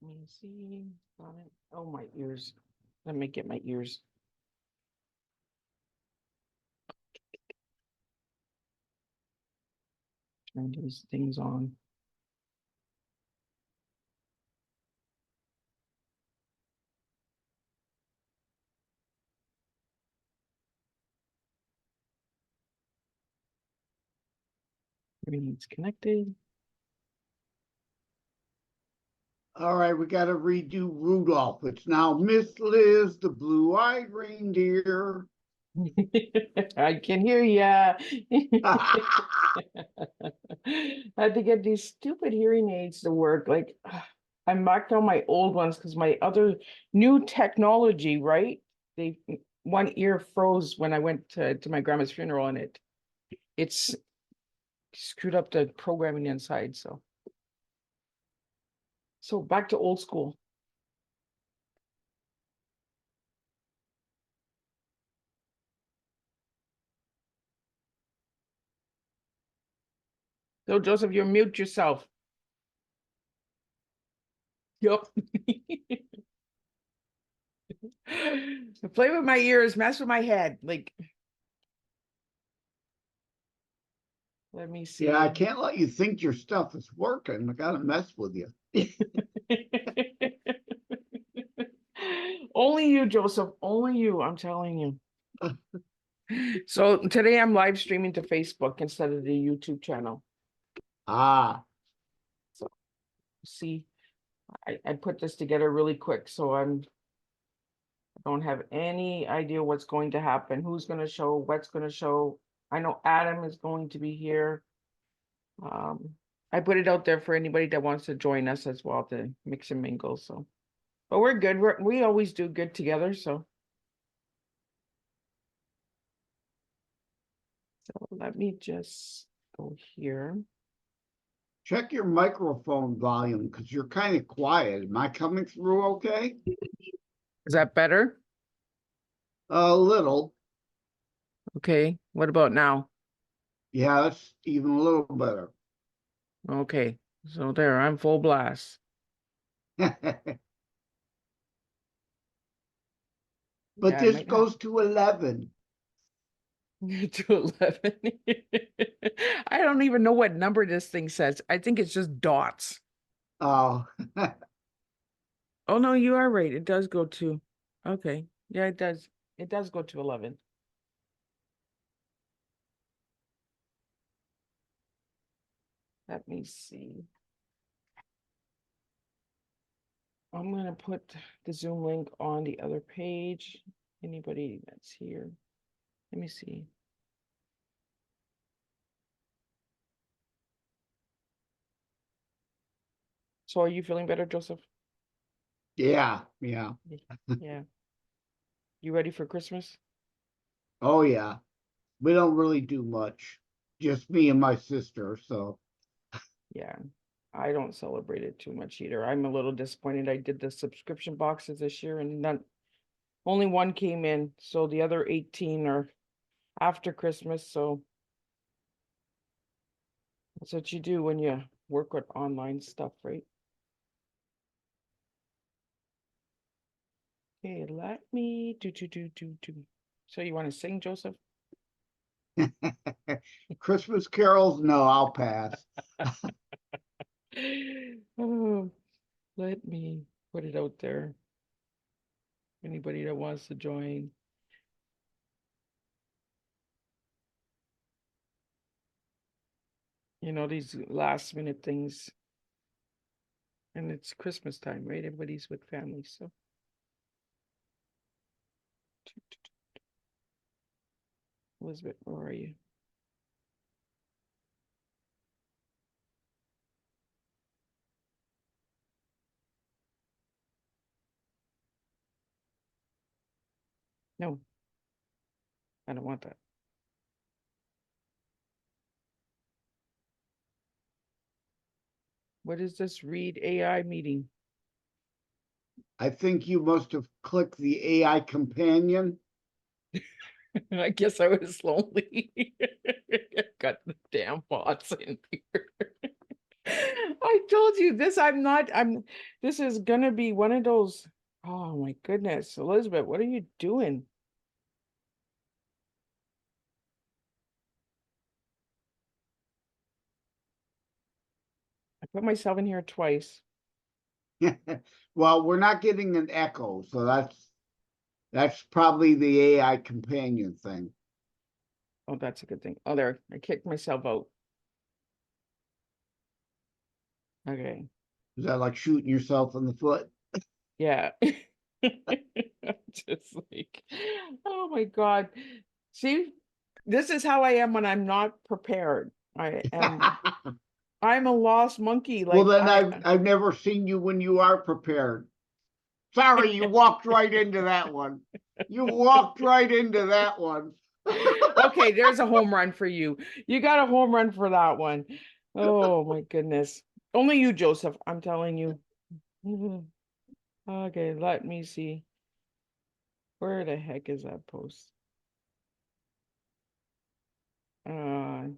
me see. Got it. Oh, my ears. Let me get my ears. Turn these things on. Everything's connected. All right, we got to redo Rudolph. It's now Miss Liz, the blue-eyed reindeer. I can hear ya. I had to get these stupid hearing aids to work. Like, I marked on my old ones because my other new technology, right? They one ear froze when I went to my grandma's funeral, and it's screwed up the programming inside. So back to old school. So Joseph, you mute yourself. Yep. Play with my ears, mess with my head. Like, let me see. Yeah, I can't let you think your stuff is working. I got to mess with you. Only you, Joseph. Only you. I'm telling you. So today I'm live streaming to Facebook instead of the YouTube channel. Ah, So see, I put this together really quick, so I don't have any idea what's going to happen, who's going to show, what's going to show. I know Adam is going to be here. I put it out there for anybody that wants to join us as well to mix and mingle. So, but we're good. We always do good together. So let me just go here. check your microphone volume because you're kind of quiet. Am I coming through okay? Is that better? A little. Okay. What about now? Yeah, that's even a little better. Okay. So there, I'm full blast. But Yeah, I this might have goes to 11. to 11. I don't even know what number this thing says. I think it's just dots. Oh, Oh no, you are right. It does go to, okay. Yeah, it does. It does go to 11. Let me see. I'm gonna put the Zoom link on the other page. Anybody that's here. Let me see. So are you feeling better, Joseph? yeah. Yeah. You ready for Christmas? Oh, yeah. We don't really do much. Just me and my sister. So, Yeah. I don't celebrate it too much either. I'm a little disappointed. I did the subscription boxes this year and only one came in. So the other 18 are after Christmas. So that's what you do when you work with online stuff, right? Okay, let me do. So you want to sing, Joseph? Christmas carols? No, I'll pass. Oh, let me put it out there. Anybody that wants to join. You know, these last minute things. And it's Christmas time, right? Everybody's with family, so. Elizabeth, where are you? No, I don't want that. What is this Read AI meeting? I think you must have clicked the AI companion. I guess I was lonely. Got the damn bots in here. I told you this, this is gonna be one of those. Oh my goodness, Elizabeth, what are you doing? I put myself in here twice. Well, we're not getting an echo, so that's probably the AI companion thing. Oh, that's a good thing. Oh, there, I kicked myself out. Okay, Is that like shooting yourself in the foot? yeah. Just like, oh my God. See, this is how I am when I'm not prepared. I'm a lost monkey. Well, Like then I've never seen you when you are prepared. Sorry, you walked right into that one. You walked right into that one. Okay, there's a home run for you. You got a home run for that one. Oh my goodness. Only you, Joseph, I'm telling you. Okay, let me see. Where the heck is that post? Uh,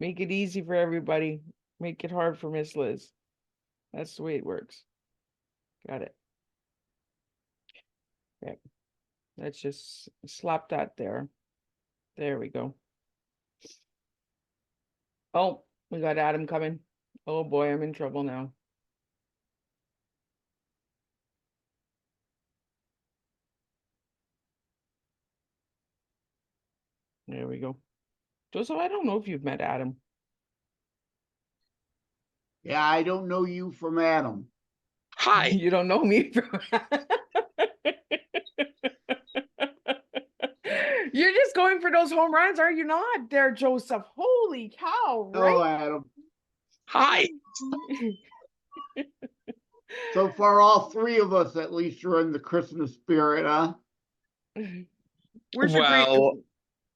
make it easy for everybody. Make it hard for Miss Liz. That's the way it works. Got it. Okay. Let's just slap that there. There we go. Oh, we got Adam coming. Oh boy, I'm in trouble now. There we go. Joseph, I don't know if you've met Adam. Yeah, I don't know you from Adam. Hi. You don't know me from You're just going for those home runs, are you not there, Joseph? Holy cow, Oh, right? Adam. Hi. So far, all three of us at least are in the Christmas spirit, huh? Where's your Well,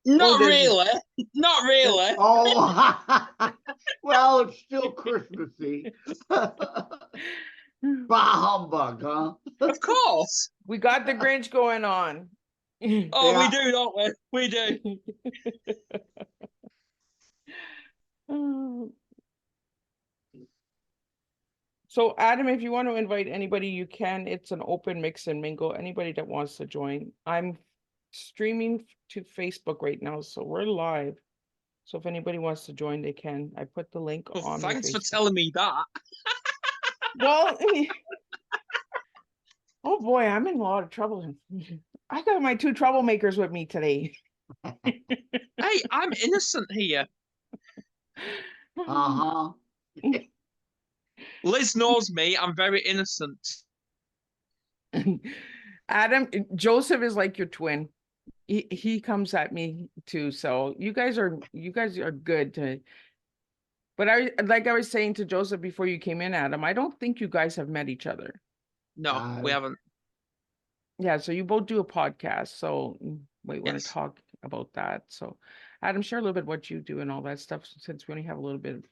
great? not there's- really. Not really. Oh, well, it's still Christmassy. Bah humbug, huh? Of course. We got the Grinch going on. Oh, Yeah. we do, don't we? We do. So, Adam, if you want to invite anybody, you can. It's an open mix and mingle. Anybody that wants to join. I'm streaming to Facebook right now, so we're live. So if anybody wants to join, they can. I put the link Well, on my thanks for Facebook. telling me that. Well, oh boy, I'm in a lot of trouble. I got my two troublemakers with me today. Hey, I'm innocent here. Uh-huh. Liz knows me. I'm very innocent. Adam, Joseph is like your twin. He comes at me too. So you guys are good to. But I was saying to Joseph before you came in, Adam, I don't think you guys have met each other. No, we haven't. Yeah, so you both do a podcast. So we want to Yes. talk about that. So Adam, share a little bit what you do and all that stuff since we only have a little bit.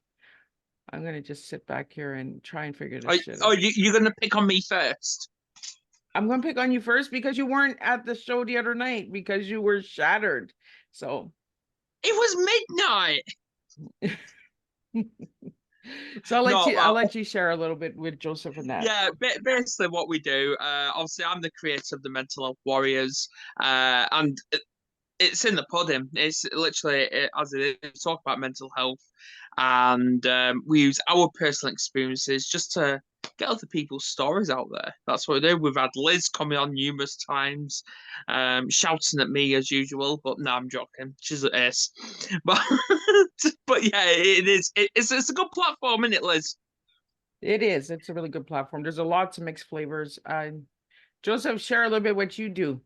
I'm gonna just sit back here and try and figure this shit out. You're going to pick on me first? I'm gonna pick on you first because you weren't at the show the other night because you were shattered. So It was midnight. so No, I'll let you share a little bit with Joseph and that. Yeah, basically what we do. Obviously, I'm the creator of the Mental Health Warriors, and it's in the pudding. It's literally as it is. Talk about mental health, and we use our personal experiences just to get other people's stories out there. That's what we do. We've had Liz coming on numerous times, shouting at me as usual, but no, I'm joking. She's an ace. But but yeah, it is. It's a good platform, isn't it, Liz? It is. It's a really good platform. There's a lots of mixed flavors. Joseph, share a little bit what you do.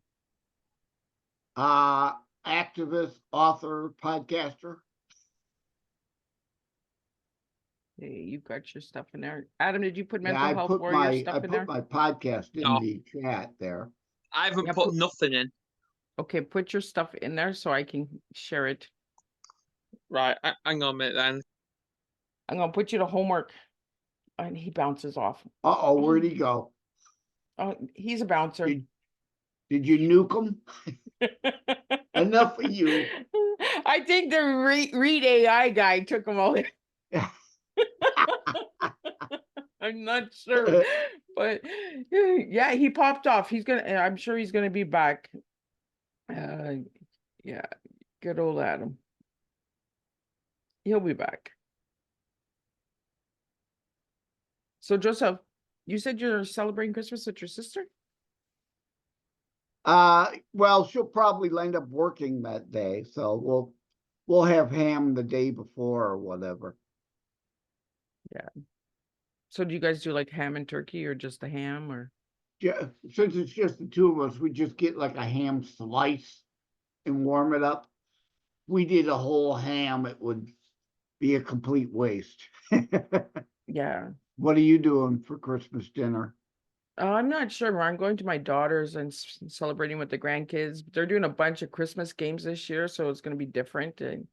Activist, author, podcaster. Hey, you got your stuff in there. Adam, did you put Yeah, mental health warrior I stuff in there? put my podcast in No. the chat there. I haven't Yeah, put nothing in. Okay, put your stuff in there so I can share it. Right, hang on a minute then. I'm gonna put you to homework. And he bounces off. Uh-oh, where'd he go? Oh, he's a bouncer. Did you nuke him? Enough of you. I think the Read AI guy took him all. I'm not sure, but yeah, he popped off. I'm sure he's gonna be back. Yeah, good old Adam. He'll be back. So Joseph, you said you're celebrating Christmas with your sister? Well, she'll probably end up working that day, so we'll have ham the day before or whatever. Yeah. So do you guys do like ham and turkey or just the ham or? Yeah, since it's just the two of us, we just get like a ham slice and warm it up. We did a whole ham, it would be a complete waste. Yeah. What are you doing for Christmas dinner? I'm not sure. I'm going to my daughter's and celebrating with the grandkids. They're doing a bunch of Christmas games this year, so it's going to be different. And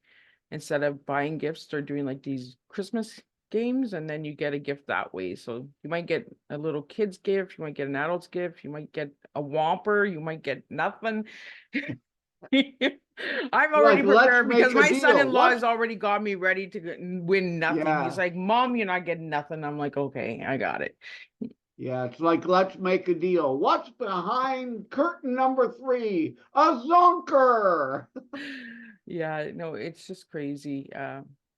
instead of buying gifts, they're doing like these Christmas games, and then you get a gift that way. So you might get a little kid's gift, you might get an adult's gift, you might get a Whopper, you might get nothing. I'm already Like, let's prepared make because a my deal. son-in-law What? has already got me ready to win nothing. He's Yeah, like, Mom, you're not getting nothing. I'm like, okay, I got it. yeah, it's like, let's make a deal. What's behind curtain number 3? A zonker. Yeah, no, it's just crazy.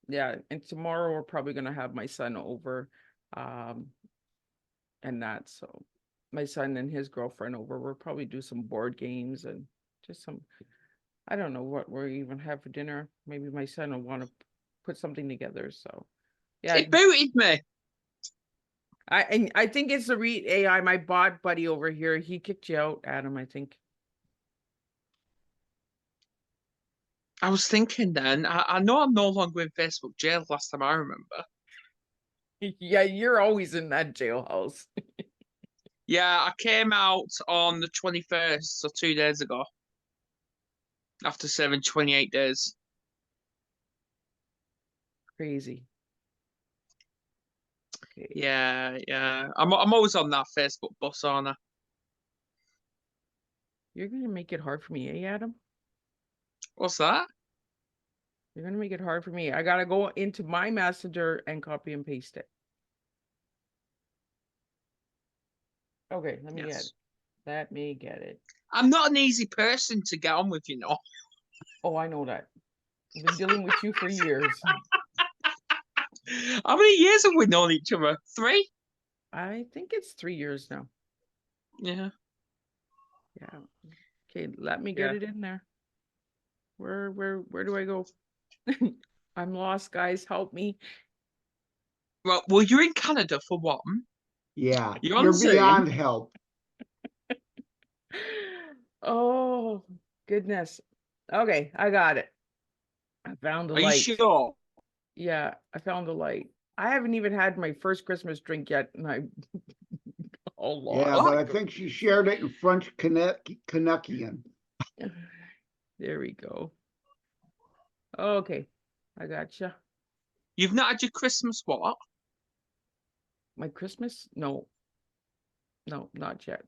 Yeah, and tomorrow we're probably gonna have my son over, um, and that. So my son and his girlfriend over. We'll probably do some board games and just some. I don't know what we'll even have for dinner. Maybe my son will want to put something together. So yeah, It booted me. I think it's the Read AI, my bot buddy over here. He kicked you out, Adam, I think. I was thinking then, I know I'm no longer in Facebook jail last time I remember. Yeah, you're always in that jailhouse. Yeah, I came out on the 21st, so 2 days ago, after serving 28 days. Crazy. Okay. Yeah, yeah. I'm always on that Facebook bus, aren't I? You're gonna make it hard for me, eh, Adam? What's that? You're gonna make it hard for me. I gotta go into my messenger and copy and paste it. Okay, let me get it. Yes. Let me get it. I'm not an easy person to get on with, you know. Oh, I know that. I've been dealing with you for years. How many years have we known each other? 3? I think it's 3 years now. Yeah. Yeah. Okay, let me Yeah. get it in there. Where do I go? I'm lost, guys. Help me. Well, you're in Canada for one. Yeah, You're on you're Zoom. beyond help. Oh, goodness. Okay, I got it. I found the Are you light. sure? Yeah, I found the light. I haven't even had my first Christmas drink yet, and I all Yeah, lost. but I think she shared it in French Canuckian. There we go. Okay, I gotcha. You've not had your Christmas what? My Christmas? No, not yet.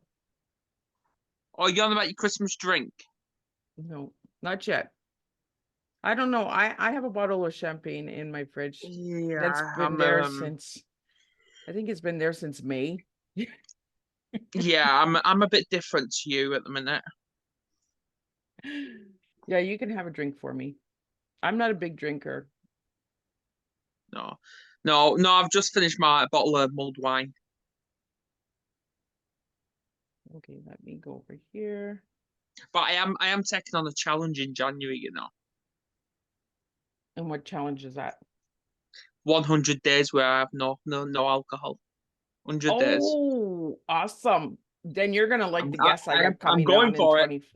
Or you're on about your Christmas drink? No, not yet. I don't know. I have a bottle of champagne in my fridge that's Yeah, been there since, I think it's been there since May. yeah, I'm a bit different to you at the minute. Yeah, you can have a drink for me. I'm not a big drinker. No, no, I've just finished my bottle of mulled wine. Okay, let me go over here. But I am taking on a challenge in January, you know. And what challenge is that? 100 days where I have no alcohol. 100 days. Oh, awesome. Then you're gonna like the I, guests I I, got I'm coming going on in for it. 20.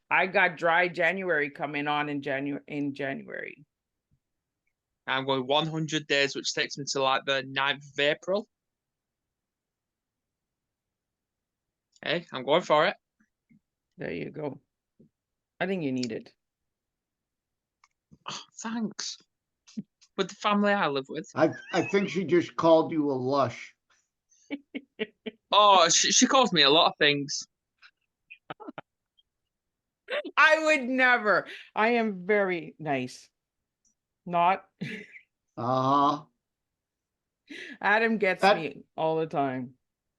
I got dry January coming on in January. I'm going 100 days, which takes me to like the 9th of April. Hey, I'm going for it. There you go. I think you need it. Oh, thanks. With the family I live with. I think she just called you a lush. Oh, she calls me a lot of things. I would never. I am very nice. Not. Uh-huh. Adam gets That- me all the time.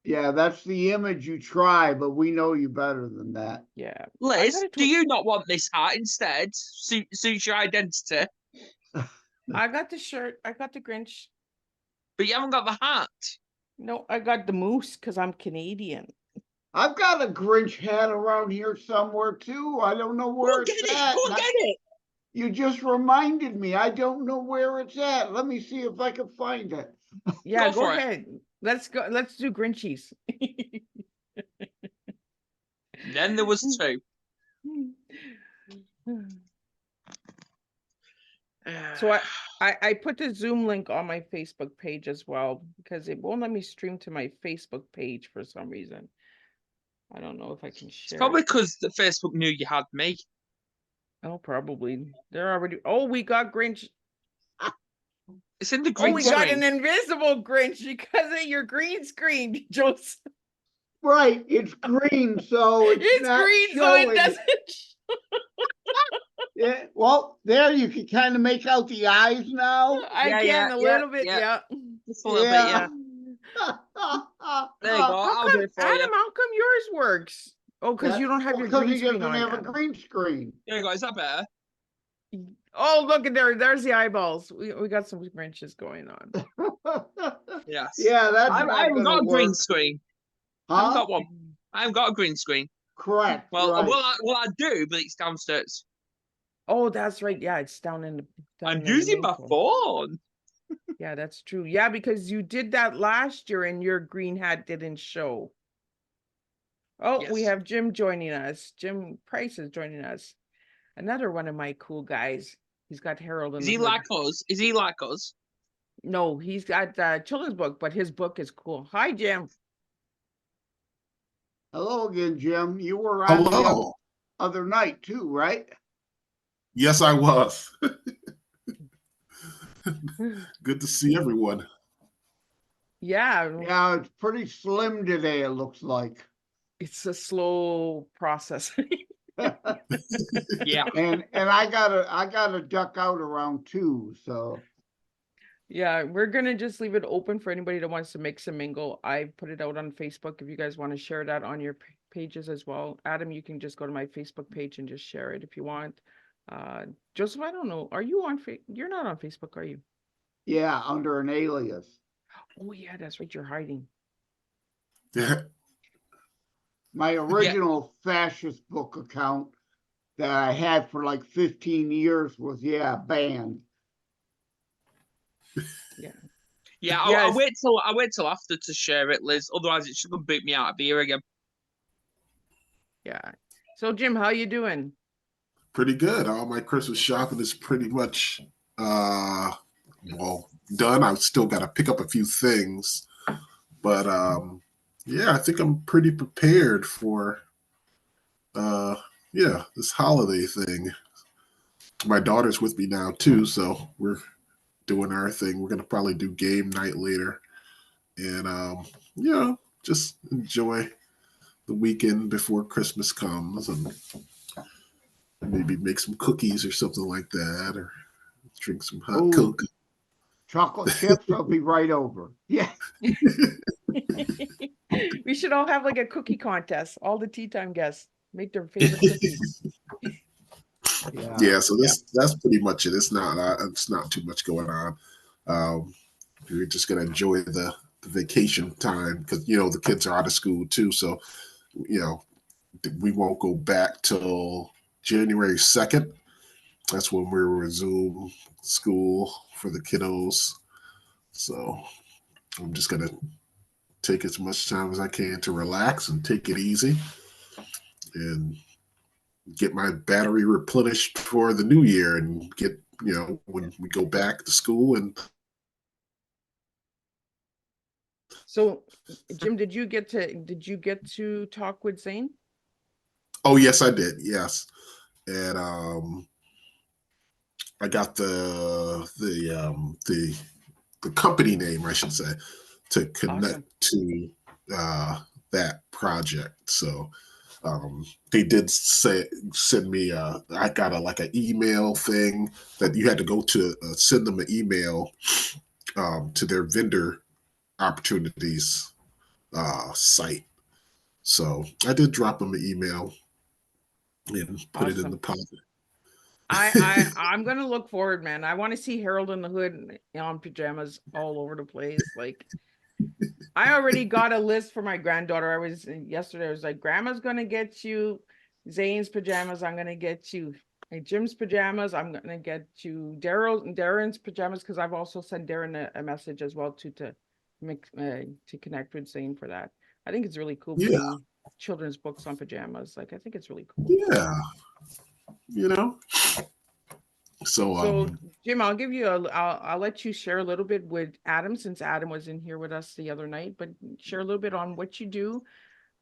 Yeah, that's the image you try, but we know you better than that. Yeah. I Liz, got a do you not want this hat instead? Suits your identity, I got the shirt. I got the Grinch. but you haven't got the hat. No, I got the moose because I'm Canadian. I've got a Grinch hat around here somewhere too. I don't know Go where get it's it. at. Go get it. You just reminded me. I don't know where it's at. Let me see if I can find it. Yeah, Go go for it. ahead. Let's go. Let's do Grinchies. Then there was two. So I put the Zoom link on my Facebook page as well because it won't let me stream to my Facebook page for some reason. I don't know if I can It's share probably it. because the Facebook knew you had me. Oh, probably. They're already. Oh, we got Grinch. It's in the Oh, green we got screen. an invisible Grinch because of your green screen, Joseph. Right, it's green, so it's It's not green, so showing. it doesn't. Yeah, well, there you can kind of make out the eyes now. I can a little bit, yeah. Just a little bit, yeah. There you go. How I'll come, do it for Adam? you. How come yours works? Oh, because you don't have your because green he screen doesn't on. have a Adam. green screen. There you go. Is that better? Oh, look at there. There's the eyeballs. We got some Grinches going on. Yes. Yeah, that's I not haven't got gonna a green work. screen. I haven't Huh? got one. I haven't got a green screen. Correct. Well, right. I do, but it's downstairs. Oh, that's right. Yeah, it's down in the. I'm in the using my main phone. Yeah, that's true. Yeah, because you did that last year and your green hat didn't show. Oh, we Yes. have Jim joining us. Jim Price is joining us. Another one of my cool guys. He's got Harold in Is the he Hood. like us? Is he like us? No, he's got a children's book, but his book is cool. Hi, Jim. Hello again, Jim. You were on the Hello. other night too, right? Yes, I was. Good to see everyone. Yeah, Yeah, it's pretty slim today, it looks like. it's a slow process. Yeah. And I gotta duck out around 2, so Yeah, we're gonna just leave it open for anybody that wants to mix and mingle. I put it out on Facebook if you guys want to share that on your pages as well. Adam, you can just go to my Facebook page and just share it if you want. Joseph, I don't know. Are you on You're not on Facebook, are you? yeah, under an alias. Oh yeah, that's right. You're hiding. Yeah. My original fascist book account that I had for like 15 years was banned. Yeah. Yeah, Yes. I'll wait till after to share it, Liz. Otherwise, it's gonna boot me out of here again. Yeah. So Jim, how you doing? Pretty good. All my Christmas shopping is pretty much well done. I've still got to pick up a few things. But yeah, I think I'm pretty prepared for this holiday thing. My daughter's with me now too, so we're doing our thing. We're gonna probably do game night later. And just enjoy the weekend before Christmas comes and maybe make some cookies or something like that, or drink some hot Ooh. cocoa. Chocolate chips, I'll be right over. Yeah. We should all have like a cookie contest. All the tea time guests make their favorite cookies. Yeah, so that's pretty much it. It's not too much going on. We're just gonna enjoy the vacation time because the kids are out of school too. So we won't go back till January 2nd. That's when we resume school for the kiddos. So I'm just gonna take as much time as I can to relax and take it easy and get my battery replenished for the new year and get, when we go back to school. And So Jim, did you get to talk with Zane? oh yes, I did. Yes. And I got the company name, I should say, to connect to that project. So they did send me I got an email thing that you had to go to send them an email to their vendor opportunities site. So I did drop them an email and put it in the pot. I'm gonna look forward, man. I want to see Harold in the Hood on pajamas all over the place. Like, I already got a list for my granddaughter. Yesterday, I was like, Grandma's gonna get you Zane's pajamas. I'm gonna get you Jim's pajamas. I'm gonna get you Darren's pajamas, because I've also sent Darren a message as well to connect with Zane for that. I think it's really cool putting children's books on pajamas. Like, I think it's really cool. Yeah, you know. So Jim, I'll give you I'll let you share a little bit with Adam, since Adam was in here with us the other night, but share a little bit on what you do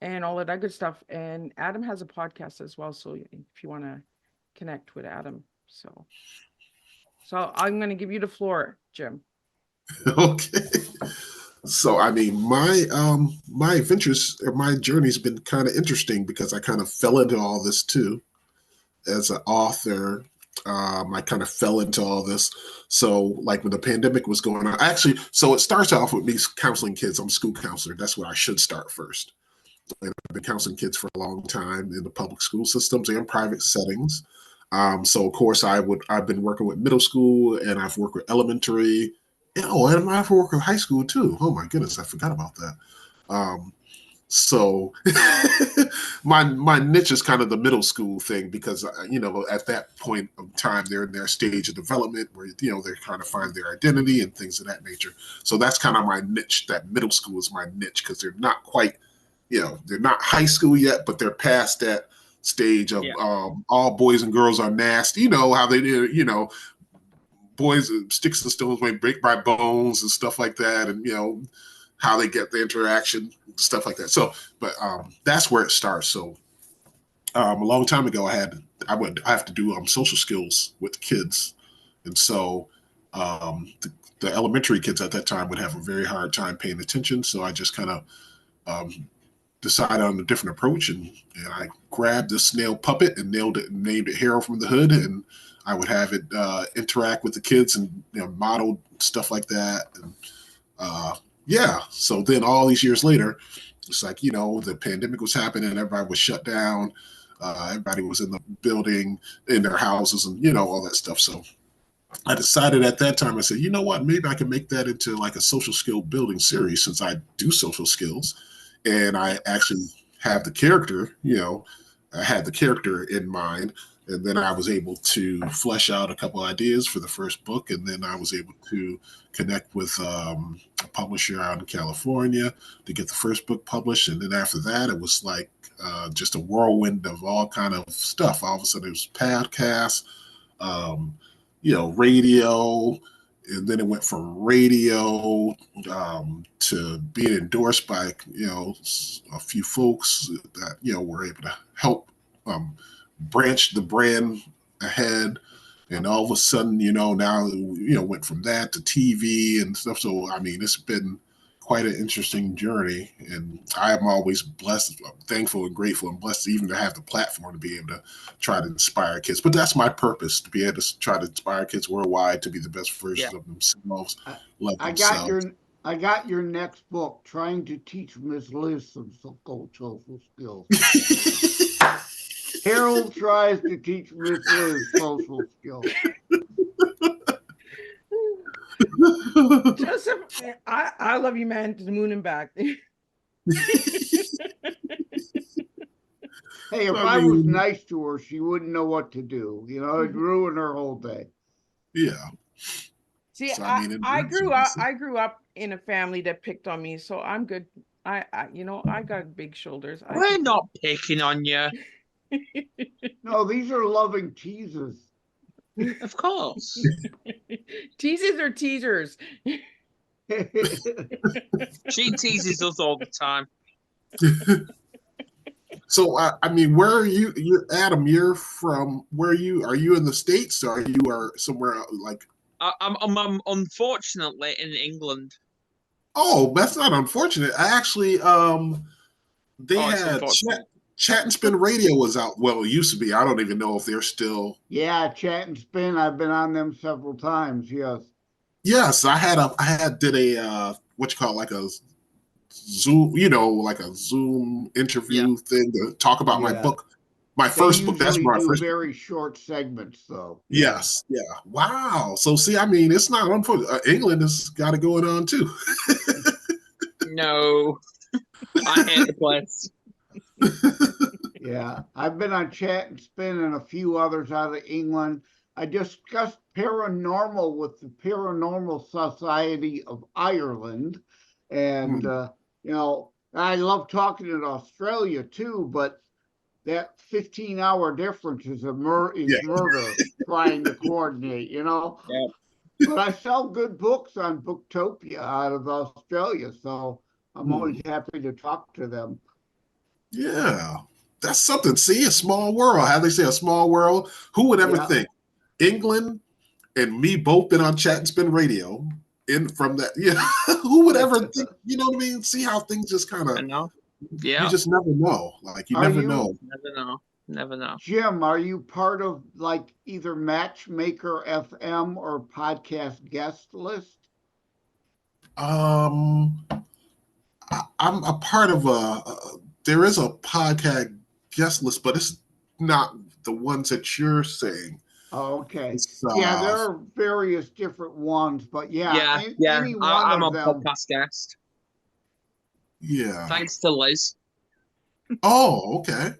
and all of that good stuff. And Adam has a podcast as well, so if you want to connect with Adam. So I'm going to give you the floor, Jim. Okay. So I mean, my adventures or my journey's been kind of interesting, because I kind of fell into all this too as an author. I kind of fell into all this. So like when the pandemic was going on, actually, so it starts off with me counseling kids. I'm a school counselor. That's where I should start first. And I've been counseling kids for a long time in the public school systems and private settings. So of course I've been working with middle school, and I've worked with elementary. And I've worked with high school too. Oh my goodness, I forgot about that. So my niche is kind of the middle school thing, because at that point of time they're in their stage of development where they're trying to find their identity and things of that nature. So that's kind of my niche. That middle school is my niche, because they're not quite, they're not high school yet, but they're past that stage of all boys and girls are nasty. You know how they do, boys, sticks and stones may break my bones and stuff like that, and how they get the interaction, stuff like that. So, but that's where it starts. So, a long time ago, I have to do social skills with the kids, and so the elementary kids at that time would have a very hard time paying attention. So I just kind of decided on a different approach, and I grabbed this snail puppet and named it Harold from the Hood, and I would have it interact with the kids and model stuff like that. And so then all these years later, it's like, the pandemic was happening, everybody was shut down. Everybody was in the building, in their houses, and, all that stuff. So I decided at that time, I said, you know what, maybe I can make that into like a social skill building series, since I do social skills. And I actually have the character, I had the character in mind. And then I was able to flesh out a couple ideas for the first book. And then I was able to connect with a publisher out in California to get the first book published. And then after that, it was like just a whirlwind of all kind of stuff. All of a sudden it was podcasts, radio. And then it went from radio to being endorsed by, a few folks that, were able to help branch the brand ahead. And all of a sudden, now, went from that to TV and stuff. So, I mean, it's been quite an interesting journey. And I'm always blessed, thankful and grateful and blessed even to have the platform to be able to try to inspire kids. But that's my purpose, to be able to try to inspire kids worldwide to be the best versions of themselves. I got your next book, Trying to Teach Miss Liz some social skills. Harold tries to teach Miss Liz social skills. Joseph, I love you, man, to the moon and back. Hey, if I was nice to her, she wouldn't know what to do. It'd ruin her whole day. Yeah. See, so, I grew up in a family that picked on me, so I'm good. I got big shoulders. We're not picking on you. No, these are loving teases. Of course. Teases or teasers? She teases us all the time. So, I mean, where are you? Adam, you're from, where are you? Are you in the States, or you are somewhere like? I'm unfortunately in England. Oh, that's not unfortunate. I actually, they had Chat and Spin Radio was out. Well, it used to be. I don't even know if they're still. Yeah, Chat and Spin. I've been on them several times. Yes. Yes, did a what you call it, like a Zoom, like a Zoom interview thing to talk about my Yeah. book, my They first book. That's usually my do first book. very short segments, though. Yes, yeah. Wow. So see, I mean, it's not unfortunate. England has got it going on too. No, I hate the place. Yeah, I've been on Chat and Spin and a few others out of England. I discussed paranormal with the Paranormal Society of Ireland. And, I love talking in Australia too, but that 15-hour difference is Yeah. murder trying to coordinate, Yeah. But I sell good books on Booktopia out of Australia, so I'm always happy to talk to them. Yeah. That's something. See, a small world. How they say a small world. Who would ever Yeah. think England and me both been on Chat and Spin Radio from that? Yeah. Who would ever think, you know what I mean? See how things just kind I of, know. you Yeah. just never know. Like you Are never you- know. Never know. Never know. Jim, are you part of like either Matchmaker FM or podcast guest list? I'm a part of there is a podcast guest list, but it's not the ones that you're saying. Oh, okay. It's, Yeah, there are various different ones, but Yeah. any one I'm of a them. podcast guest. Yeah. Thanks to Liz. Oh, okay.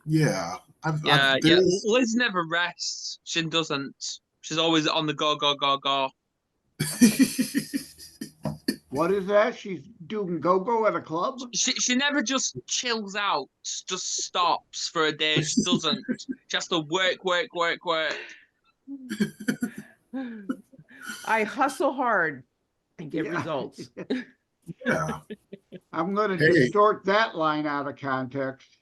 Yeah. Yeah. Liz never rests. She doesn't. She's always on the go, go, go, go. What is that? She's doing go-go at a club? She never just chills out, just stops for a day. She doesn't. She has to work, work, work, work. I hustle hard and get Yeah. results. Yeah. I'm going to Hey. distort that line out of context.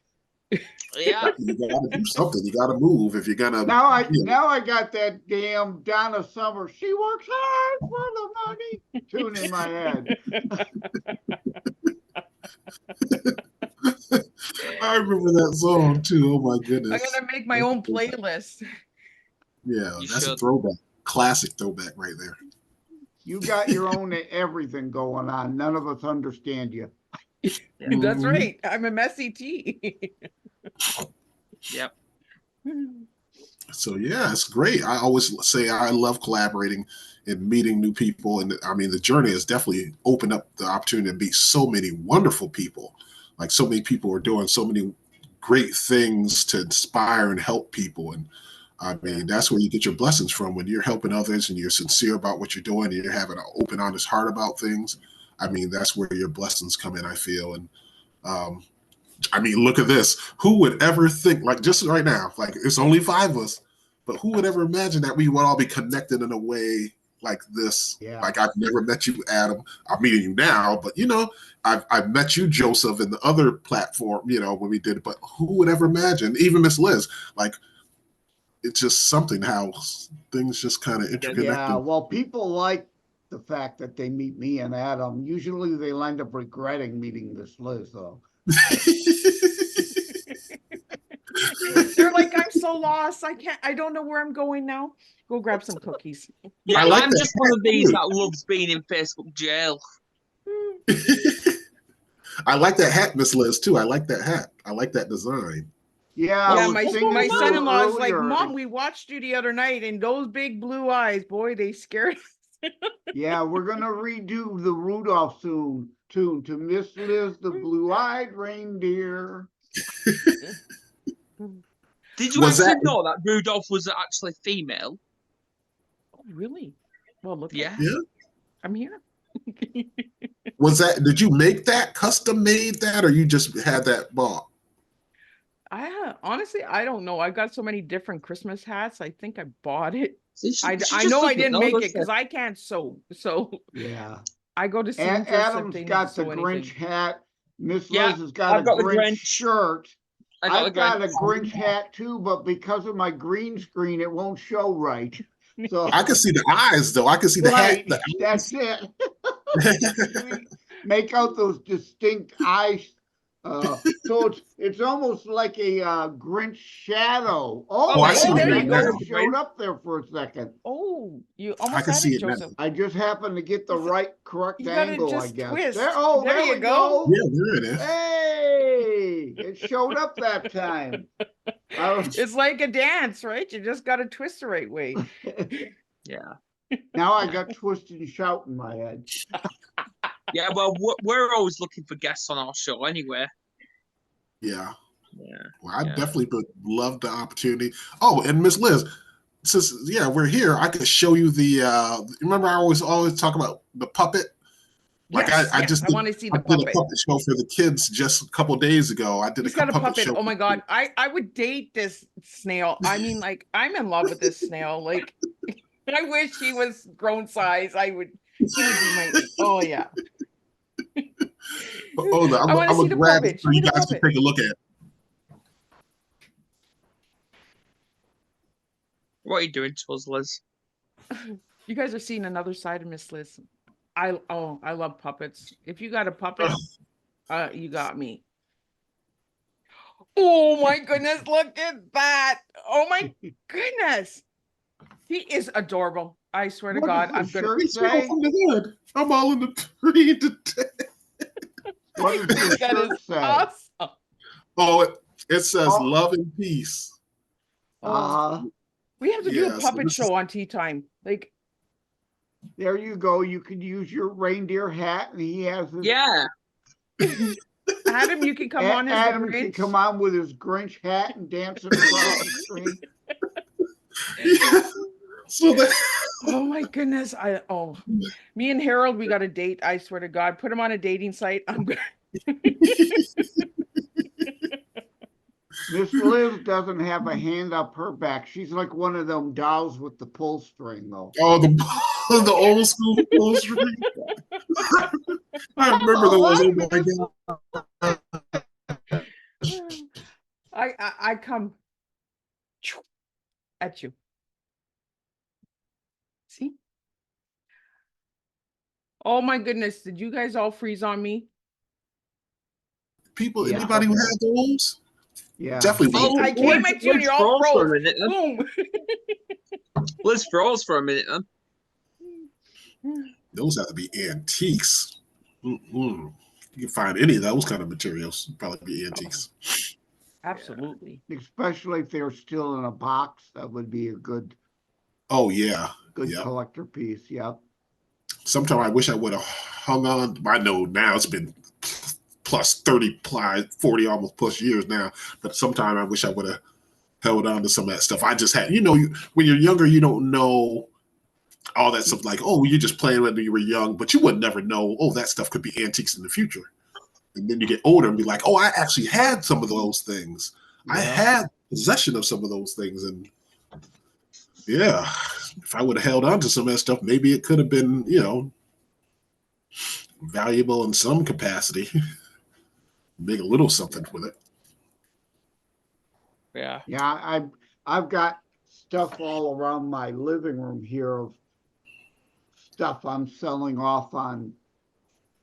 Yeah. You gotta do something. You gotta move if you're gonna. Now I got that damn Donna Summer. She works hard for the money tune in my head. I remember that song too. Oh my goodness. I'm gonna make my own playlist. Yeah, You that's a should. throwback. Classic throwback right there. You got your own everything going on. None of us understand you. That's right. I'm a messy tea. Yep. So yeah, it's great. I always say I love collaborating and meeting new people. And I mean, the journey has definitely opened up the opportunity to meet so many wonderful people. Like so many people are doing so many great things to inspire and help people. And I mean, that's where you get your blessings from when you're helping others and you're sincere about what you're doing and you're having an open, honest heart about things. I mean, that's where your blessings come in, I feel. And I mean, look at this. Who would ever think, like just right now, like it's only 5 of us, but who would ever imagine that we would all be connected in a way like this? Yeah. Like I've never met you, Adam. I'm meeting you now, but I've met you, Joseph, in the other platform, when we did it, but who would ever imagine, even Miss Liz, like it's just something how things just kind of interconnected. Yeah, well, people like the fact that they meet me and Adam. Usually they end up regretting meeting this Liz, though. They're like, I'm so lost. I don't know where I'm going now. Go grab some cookies. Yeah, I like I'm that. just one of these that loves being in Facebook jail. I like that hat, Miss Liz, too. I like that hat. I like that design. Yeah, Yeah, I was my thinking son-in-law is like, earlier, Mom, we watched you the other night, and those big blue eyes, boy, they scared us. Yeah, we're gonna redo the Rudolph tune to Miss Liz, the blue-eyed reindeer. Did you Was actually that- know that Rudolph was actually female? Oh, really? Well, look. Yeah. Yeah. I'm here. Did you make that, custom made that, or you just had that bought? Honestly, I don't know. I've got so many different Christmas hats. I think I bought it. See, she I just know I doesn't didn't know, make does it because she? I can't sew. So Yeah. I go to seamstress if Adam's they need to got the sew Grinch anything. hat. Miss Yeah, Liz has got I've a got the Grinch Grinch. shirt. I got I've got a Grinch hat too, but because of my green screen, it won't show right. So I can see the eyes, though. I can see the right, hat. that's it. Make out those distinct eyes. So it's almost like a Grinch shadow. I see that that guy now. showed up there for a second. Oh, Oh, you I almost can had see it, it now. Joseph. I just happened to get the correct You gotta angle, I just guess. twist. There, oh, There there you we go. go. Yeah, there it is. Hey, it showed up that time. I was, It's like a dance, right? You just gotta twist the right way. Yeah. now I got twisted and shout in my head. Yeah, well, we're always looking for guests on our show anyway. Yeah. Yeah. Well, I Yeah. definitely would love the opportunity. Oh, and Miss Liz, since we're here, I could show you the remember I always talk about the puppet? Like Yes, I yes, just I want to see I the did a puppet. puppet show for the kids just a couple days ago. I did He's a got a puppet puppet. show. Oh my God. I would date this snail. I mean, like, I'm in love with this snail. Like, I wish he was grown size. He would be my, oh yeah. Hold on, I want to I'm see gonna the grab puppet. it Show so me you the guys can puppet. take a look at it. What are you doing to us, Liz? You guys are seeing another side of Miss Liz. I love puppets. If you got a puppet, you got me. Oh my goodness, look at that. Oh my goodness. He is adorable. I swear to What God, does the I'm gonna shirt It's all say? from the hood. I'm all in the tree today. What does the that shirt is say? awesome. Oh, it says Oh. love and peace. Uh, We have to do a Yeah, so puppet this is- show on Tea Time. Like, there you go. You could use your reindeer hat, and he has his. Yeah. Adam, you can come on as Adam the can Grinch. come on with his Grinch hat and dance across the tree. Yeah. So that Oh my goodness. Me and Harold, we got a date. I swear to God, put him on a dating site. I'm gonna. Miss Liz doesn't have a hand up her back. She's like one of them dolls with the pull string, though. oh the old school poster. I remember those. Oh my god. I come at you. See? Oh my goodness. Did you guys all freeze on me? People, Yeah. anybody who had those? Yeah. Definitely. See, I came at you and Liz you're all froze for a froze. minute then. Boom. Liz froze for a minute then. Those have to be antiques. You can find any of those kind of materials, probably be antiques. Absolutely. Especially if they're still in a box, that would be a good Oh yeah, good collector piece. Yep. Sometimes I wish I would have hung on. I know now it's been plus 30, 40, almost plus years now. But sometimes I wish I would have held on to some of that stuff. I just had, when you're younger, you don't know all that stuff. Like, oh, you're just playing when you were young, but you would never know, oh, that stuff could be antiques in the future. And then you get older and be like, oh, I actually had some of those things. Yeah. I had possession of some of those things. And yeah, if I would have held on to some of that stuff, maybe it could have been, valuable in some capacity. Make a little something with it. Yeah. Yeah, I've got stuff all around my living room here of stuff I'm selling off on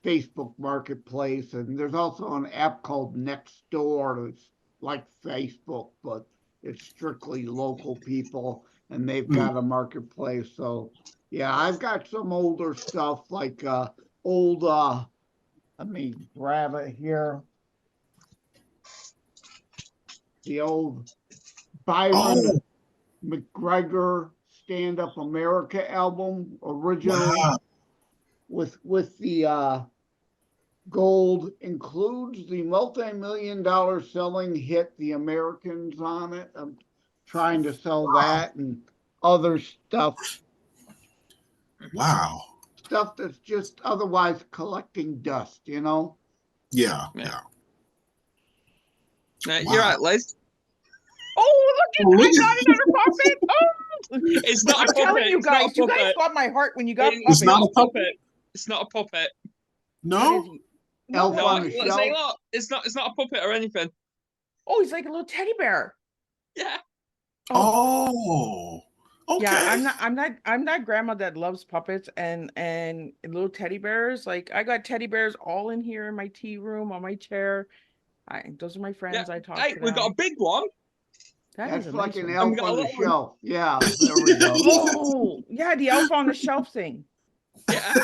Facebook Marketplace, and there's also an app called Nextdoor that's like Facebook, but it's strictly local people, and they've got a marketplace. So yeah, I've got some older stuff like old let me grab it here. The old Byron McGregor Stand Up America album, original. Wow. With the gold includes the multi-million-dollar selling hit The Americans on it. I'm trying to sell that and other stuff. Wow. Stuff that's just otherwise collecting dust, Yeah. You're Wow. right, Liz. Oh, look at I got another puppet. Oh, It's not I'm a puppet. telling you It's not a guys, you guys puppet. got my heart when you got It's puppets. not a puppet. It's not a puppet. No? Elf No, on the let's say Shelf. look, it's not a puppet or anything. Oh, he's like a little teddy bear. Yeah. Oh. Okay. Yeah, I'm not grandma that loves puppets and little teddy bears. Like, I got teddy bears all in here in my tea room on my chair. Those are my friends. Yeah. I talk Hey, to we them. got a big one. That That's is a like nice an one. And we elf got a on the little one. shelf. Yeah, there we go. Oh, Yeah, the elf on the shelf thing. Yeah.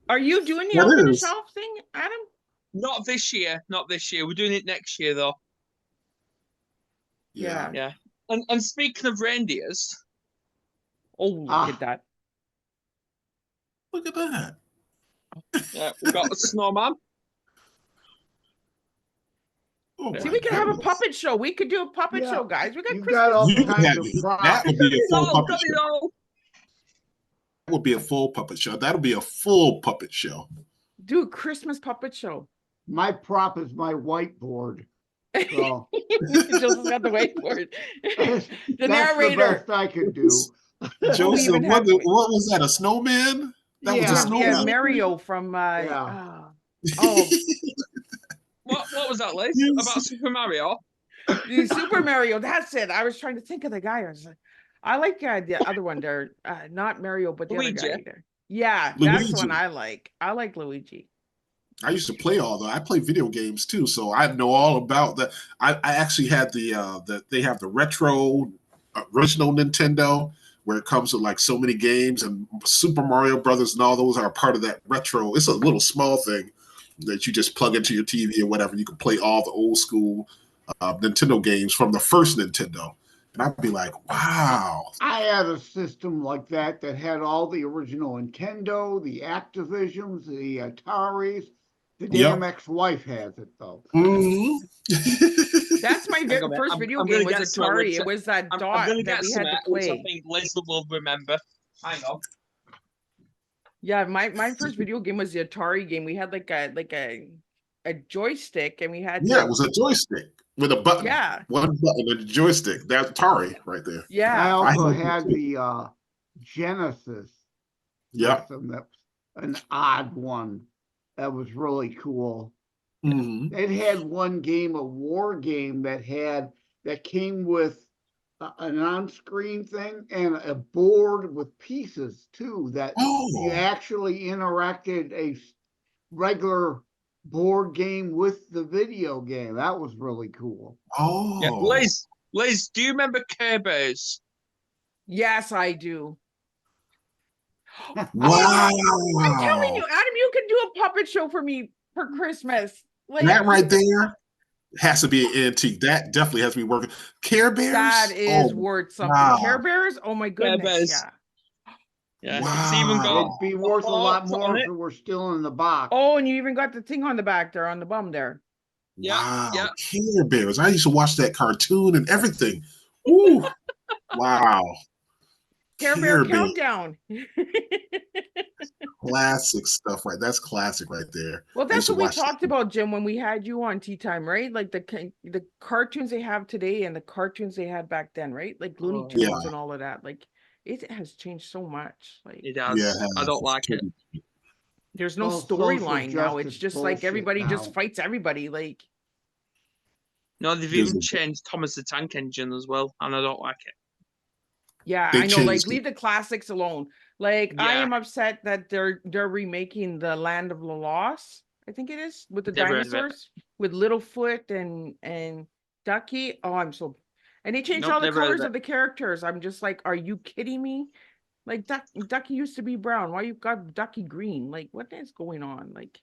Are you doing the That elf on the is. shelf thing, Adam? Not this year. Not this year. We're doing it next year, though. Yeah. Yeah. And speaking of reindeers, Oh, look at that. Look at that. we've got a snowman. Oh See, my we could have a goodness. puppet show. We could do a puppet Yeah, show, guys. We got you've Christmas. got all You could kinds have of that props. would be a full No, puppet got it show. all. That would be a full puppet show. That'll be a full puppet show. Do a Christmas puppet show. My prop is my whiteboard. So Joseph's got the whiteboard. that's The the narrator. best I could do. Joseph, even have- what was that? A snowman? That was a Yeah, Yeah, snowman. Mario from Yeah. oh, What was that, Liz? Yes. About Super Mario? the Super Mario. That's it. I was trying to think of the guy. I was like, I like the other one there. Not Mario, but the Luigi. other guy there. Yeah, that's the one Luigi. I like. I like Luigi. I used to play I play video games too, so I know all about that. I actually had they have the retro original Nintendo where it comes with like so many games, and Super Mario Brothers and all those are part of that retro. It's a little small thing that you just plug into your TV or whatever. You can play all the old school Nintendo games from the first Nintendo. And I'd be like, wow. I had a system like that had all the original Nintendo, the Activisions, the Ataris. The damn ex-wife has it though. Mm-hmm. That's my first video game was Atari. It was that dot that we had to play. Which I think Liz will remember. Hang on. Yeah, my first video game was the Atari game. We had like a joystick, and we had it was a joystick with a button. Yeah, one button and a joystick. That's Atari right there. Yeah, I also had the Genesis. Yeah, system. That was an odd one. That was really cool. Mm-hmm. It had one game, a war game that came with an on-screen thing and a board with pieces too. That you actually interacted a regular board game with the video game. That was really cool. Oh, yeah. Liz, do you remember Care Bears? Yes, I do. Wow! I'm telling you, Adam, you can do a puppet show for me for Christmas. Like, that right there has to be an antique. That definitely has to be working. Care Bears. That is worth something. Wow. Care Bears. Oh my goodness! Yeah. Yeah, wow. it's even got It'd be worth a lot more on if it were still in the box. Oh, and you even got the thing on the back there, on the bum there. Wow, yeah. Care Bears. I used to watch that cartoon and everything. Ooh, wow. Care Bear Countdown. Classic stuff, right? That's classic right there. Well, that's what we talked about, Jim, when we had you on Tea Time, right? Like the cartoons they have today and the cartoons they had back then, right? Like Looney Tunes and all of that. Like it has changed so much. Like it does. Yeah, I don't like it. There's no storyline now. It's just like everybody just fights everybody. Like no, they've even changed Thomas the Tank Engine as well, and I don't like it. Yeah, I know. Like, leave the classics alone. Like, I am upset that they're remaking the Land of the Lost. I think it is with the dinosaurs, with Littlefoot and Ducky. Oh, I'm so. And they changed all the colors of the characters. I'm just like, are you kidding me? Like Ducky used to be brown. Why you got Ducky green? Like, what is going on? Like,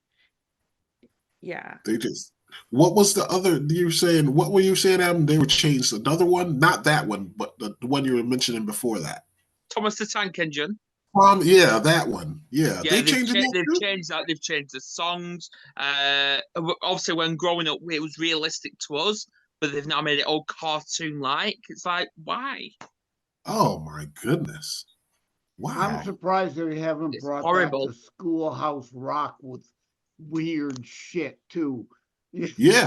yeah. They just. What was the other you were saying? What were you saying, Adam? They would change another one, not that one, but the one you were mentioning before that. Thomas the Tank Engine. Yeah, that one. Yeah, they've changed that. They've changed the songs. Obviously, when growing up, it was realistic to us, but they've now made it all cartoon-like. It's like, why? Oh my goodness! Wow, I'm surprised they haven't brought back the Schoolhouse Rock with weird shit too. Yeah,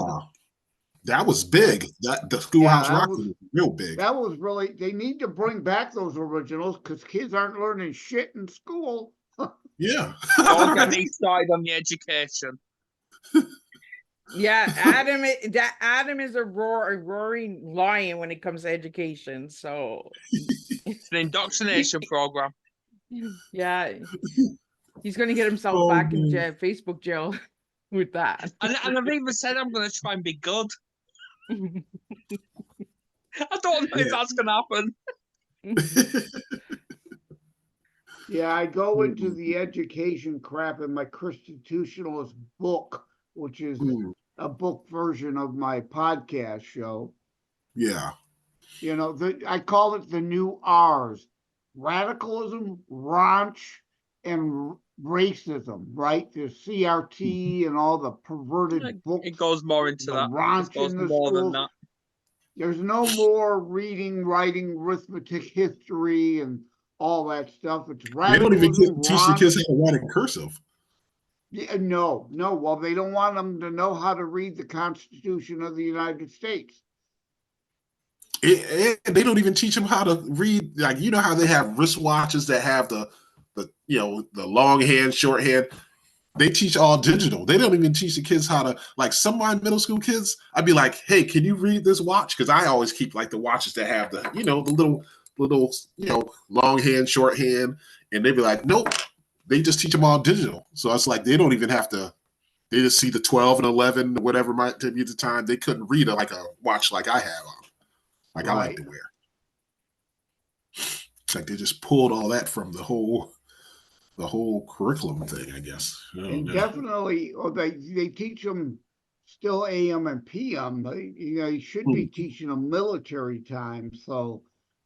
that was big. That the Schoolhouse Rock was real big. That was really. They need to bring back those originals because kids aren't learning shit in school. Yeah. Don't get me started on the education. Yeah, Adam is a roaring lion when it comes to education. So it's an indoctrination program. Yeah, he's gonna get himself back in Facebook jail. With that, and I've even said I'm going to try and be good. I don't know if that's going to happen. Yeah, I go into the education crap in my Constitutionalist book, which is a book version of my podcast show. Yeah. You know, I call it the new R's: radicalism, raunch, and racism, right? There's CRT and all the perverted books. It goes more into the that. raunch It goes in the more than schools. that. There's no more reading, writing, arithmetic, history, and all that stuff. It's They don't even radicalism, teach the raunch. kids how to write in cursive. Yeah, no. Well, they don't want them to know how to read the Constitution of the United States. They don't even teach them how to read. Like, you know how they have wristwatches that have the long hand, short hand. They teach all digital. They don't even teach the kids how to, like, some of my middle school kids, I'd be like, hey, can you read this watch? Because I always keep like the watches that have the, the little, long hand, short hand. And they'd be like, nope. They just teach them all digital. So it's like they don't even have to, they just see the 12 and 11, whatever might be the time. They couldn't read it like a watch like I have on. Like I like to wear. It's like they just pulled all that from the whole curriculum thing, I guess. And definitely, they teach them still AM and PM. You should be teaching them military time. So,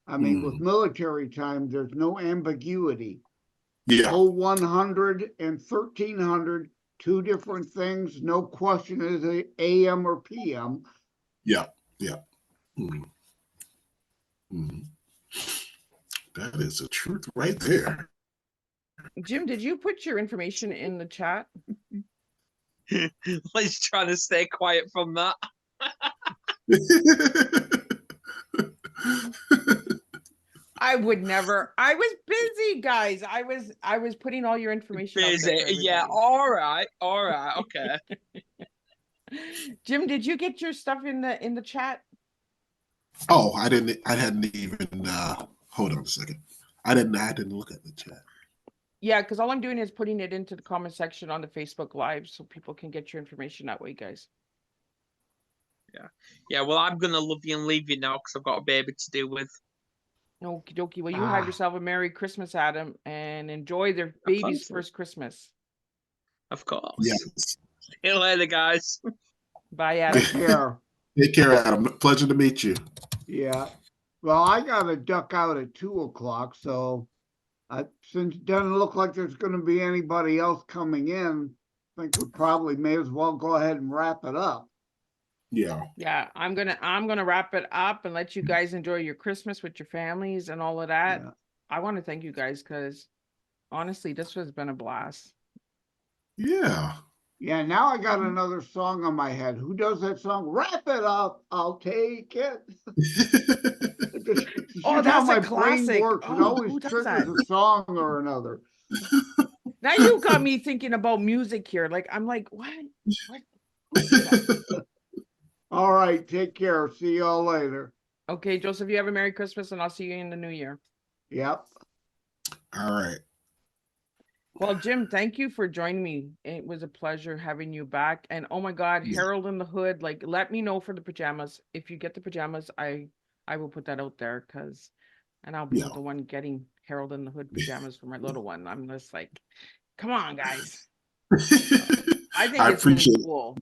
I mean, with military time, there's no ambiguity. Yeah. 0100 and 1300, two different things. No question is it AM or PM. Yeah. That is the truth right there. Jim, did you put your information in the chat? He's trying to stay quiet from that. I would never. I was busy, guys. I was putting all your information. Busy. Yeah. All right. Okay. Jim, did you get your stuff in the chat? Oh, I didn't. I hadn't even. Hold on a second. I didn't look at the chat. Yeah, because all I'm doing is putting it into the comment section on the Facebook Live so people can get your information that way, guys. Yeah. Well, I'm gonna love you and leave you now because I've got a baby to deal with. Okie dokie. Well, you have yourself a Merry Christmas, Adam, and enjoy their baby's first Christmas. Of course. Yes. See you later, guys. Bye, Adam. Take care. Take care, Adam. Pleasure to meet you. Yeah. Well, I got to duck out at 2:00, so since it doesn't look like there's going to be anybody else coming in, I think we probably may as well go ahead and wrap it up. Yeah, I'm gonna wrap it up and let you guys enjoy your Christmas with your families and all of that. Yeah. I want to thank you guys because honestly, this has been a blast. Yeah. Yeah, now I got another song on my head. Who does that song? Wrap it up, I'll take it. Oh, that's a classic. Works. It always triggers a song or another. Now you got me thinking about music here. Like, I'm like, what? All right, take care. See y'all later. Okay, Joseph, you have a Merry Christmas, and I'll see you in the new year. Yep. All right. Well, Jim, thank you for joining me. It was a pleasure having you back. And oh my God, Harold in the Hood, like, let me know for the pajamas. If you get the pajamas, I will put that out there and I'll be the one getting Harold in the Hood pajamas for my little one. I'm just like, come on, guys. I think it's appreciate really cool.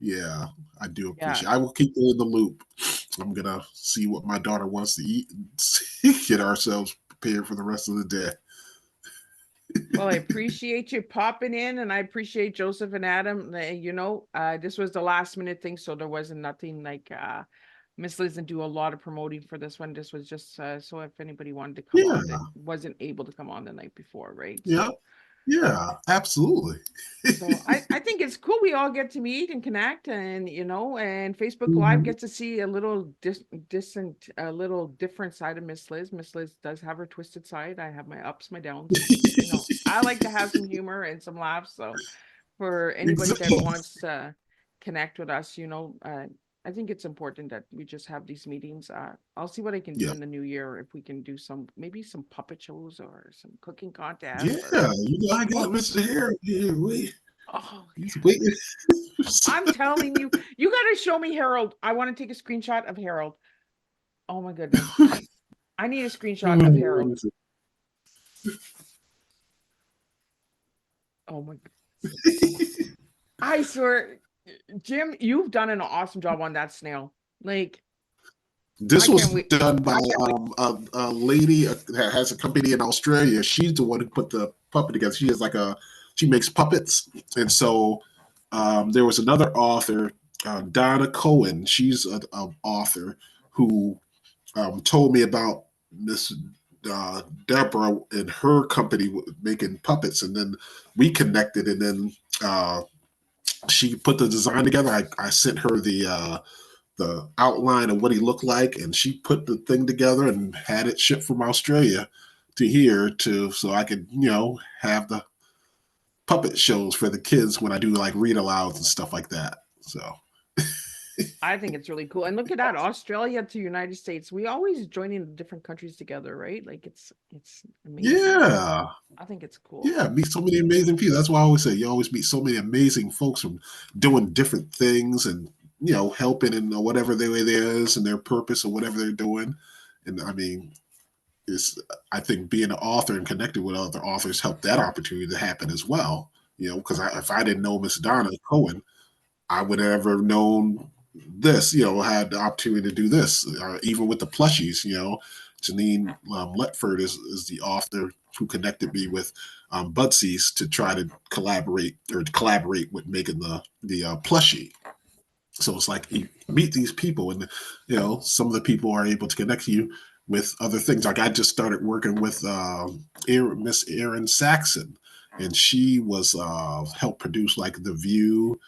Yeah, I do appreciate it. I will keep you in the loop. I'm going to see what my daughter wants to eat and get ourselves prepared for the rest of the day. Well, I appreciate you popping in, and I appreciate Joseph and Adam. This was the last minute thing, so there wasn't nothing like Miss Liz didn't do a lot of promoting for this one. This was just so if anybody wanted to come on that wasn't able to come on the night before, right? Yeah. So, yeah, absolutely. So I think it's cool. We all get to meet and connect, and and Facebook Live gets to see a little different side of Miss Liz. Miss Liz does have her twisted side. I have my ups, my downs. I like to have some humor and some laughs. So for anybody that wants to connect with us, I think it's important that we just have these meetings. I'll see what I can do in the new year if we can do maybe some puppet shows or some cooking contests. Yeah, I got Mr. Harold here. He's waiting. I'm telling you, you got to show me Harold. I want to take a screenshot of Harold. Oh my goodness. I need a screenshot of Harold. Oh my God. I swear, Jim, you've done an awesome job on that snail. Like, This I was can't wait. done by a lady that has a company in Australia. She's the one who put the puppet together. She makes puppets, and so there was another author, Donna Cohen. She's an author who told me about Miss Deborah and her company making puppets, and then we connected, and then she put the design together. I sent her the outline of what he looked like, and she put the thing together and had it shipped from Australia to here so I could have the puppet shows for the kids when I do like read alouds and stuff like that. So I think it's really cool. And look at that, Australia to United States. We always joining different countries together, right? Like it's amazing. yeah. I think it's cool. Yeah, meet so many amazing people. That's why I always say you always meet so many amazing folks from doing different things and helping in whatever their way there is and their purpose or whatever they're doing. And I mean, I think being an author and connected with other authors helped that opportunity to happen as well. Because if I didn't know Miss Donna Cohen, I would have never known this. Had the opportunity to do this. Even with the plushies, Janine Letford is the author who connected me with Budsies to try to collaborate with making the plushie. So it's like you meet these people, and some of the people are able to connect you with other things. Like I just started working with Miss Erin Saxon, and she was helped produce like The View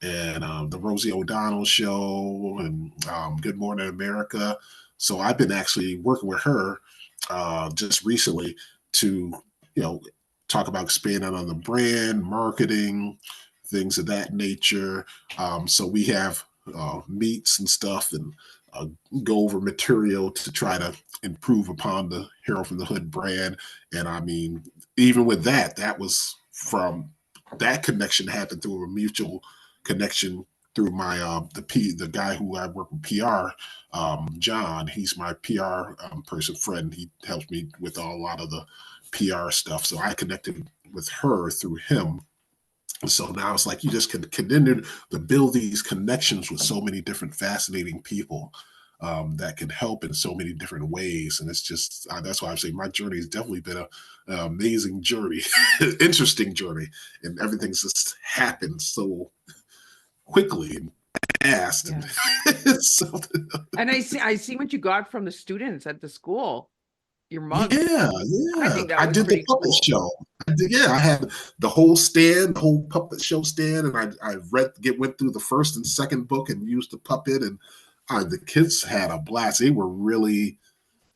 and the Rosie O'Donnell Show and Good Morning America. So I've been actually working with her just recently to talk about expanding on the brand, marketing, things of that nature. So we have meets and stuff and go over material to try to improve upon the Hero from the Hood brand. And I mean, even with that was from that connection happened through a mutual connection through my the guy who I work with PR, John. He's my PR person friend. He helps me with a lot of the PR stuff. So I connected with her through him. So now it's like you just can continue to build these connections with so many different fascinating people that can help in so many different ways. And it's just, that's why I say my journey has definitely been an amazing journey, interesting journey. And everything's just happened so quickly and fast. Yeah. And, so, And I see what you got from the students at the school. Your mug. yeah. I think that I was did the pretty puppet cool. show. I had the whole stand, the whole puppet show stand, and I went through the first and second book and used the puppet, and the kids had a blast. They were really,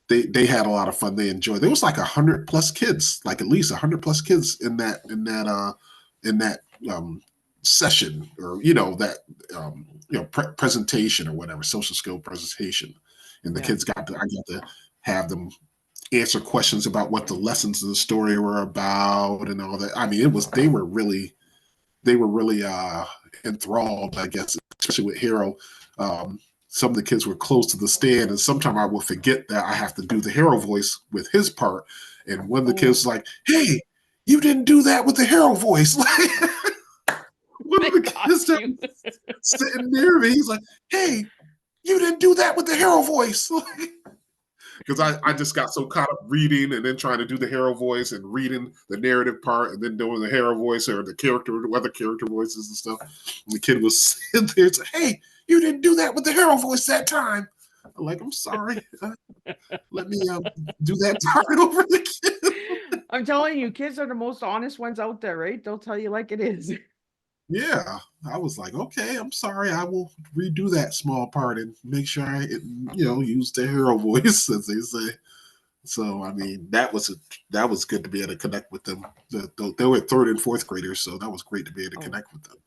they had a lot of fun. They enjoyed. There was like 100+ kids, like at least 100+ kids in that session, or presentation or whatever, social skill presentation, and the kids I got to have them answer questions about what the lessons of the story were about and all that. I mean, they were really enthralled, I guess, especially with Hero. Some of the kids were close to the stand, and sometimes I will forget that I have to do the Hero voice with his part. And one of the kids was like, "Hey, you didn't do that with the Hero voice." One of the kids sitting near me, he's like, "Hey, you didn't do that with the Hero voice." Because I just got so caught up reading and then trying to do the Hero voice and reading the narrative part and then doing the Hero voice or the other character voices and stuff. And the kid was sitting there and said, "Hey, you didn't do that with the Hero voice that time." I'm like, "I'm sorry. Let me do that part over again." I'm telling you, kids are the most honest ones out there, right? They'll tell you like it is. Yeah, I was like, "Okay, I'm sorry. I will redo that small part and make sure I, use the Hero voice," as they say. So, I mean, that was good to be able to connect with them. They were third and fourth graders, so that was great to be able to connect with them.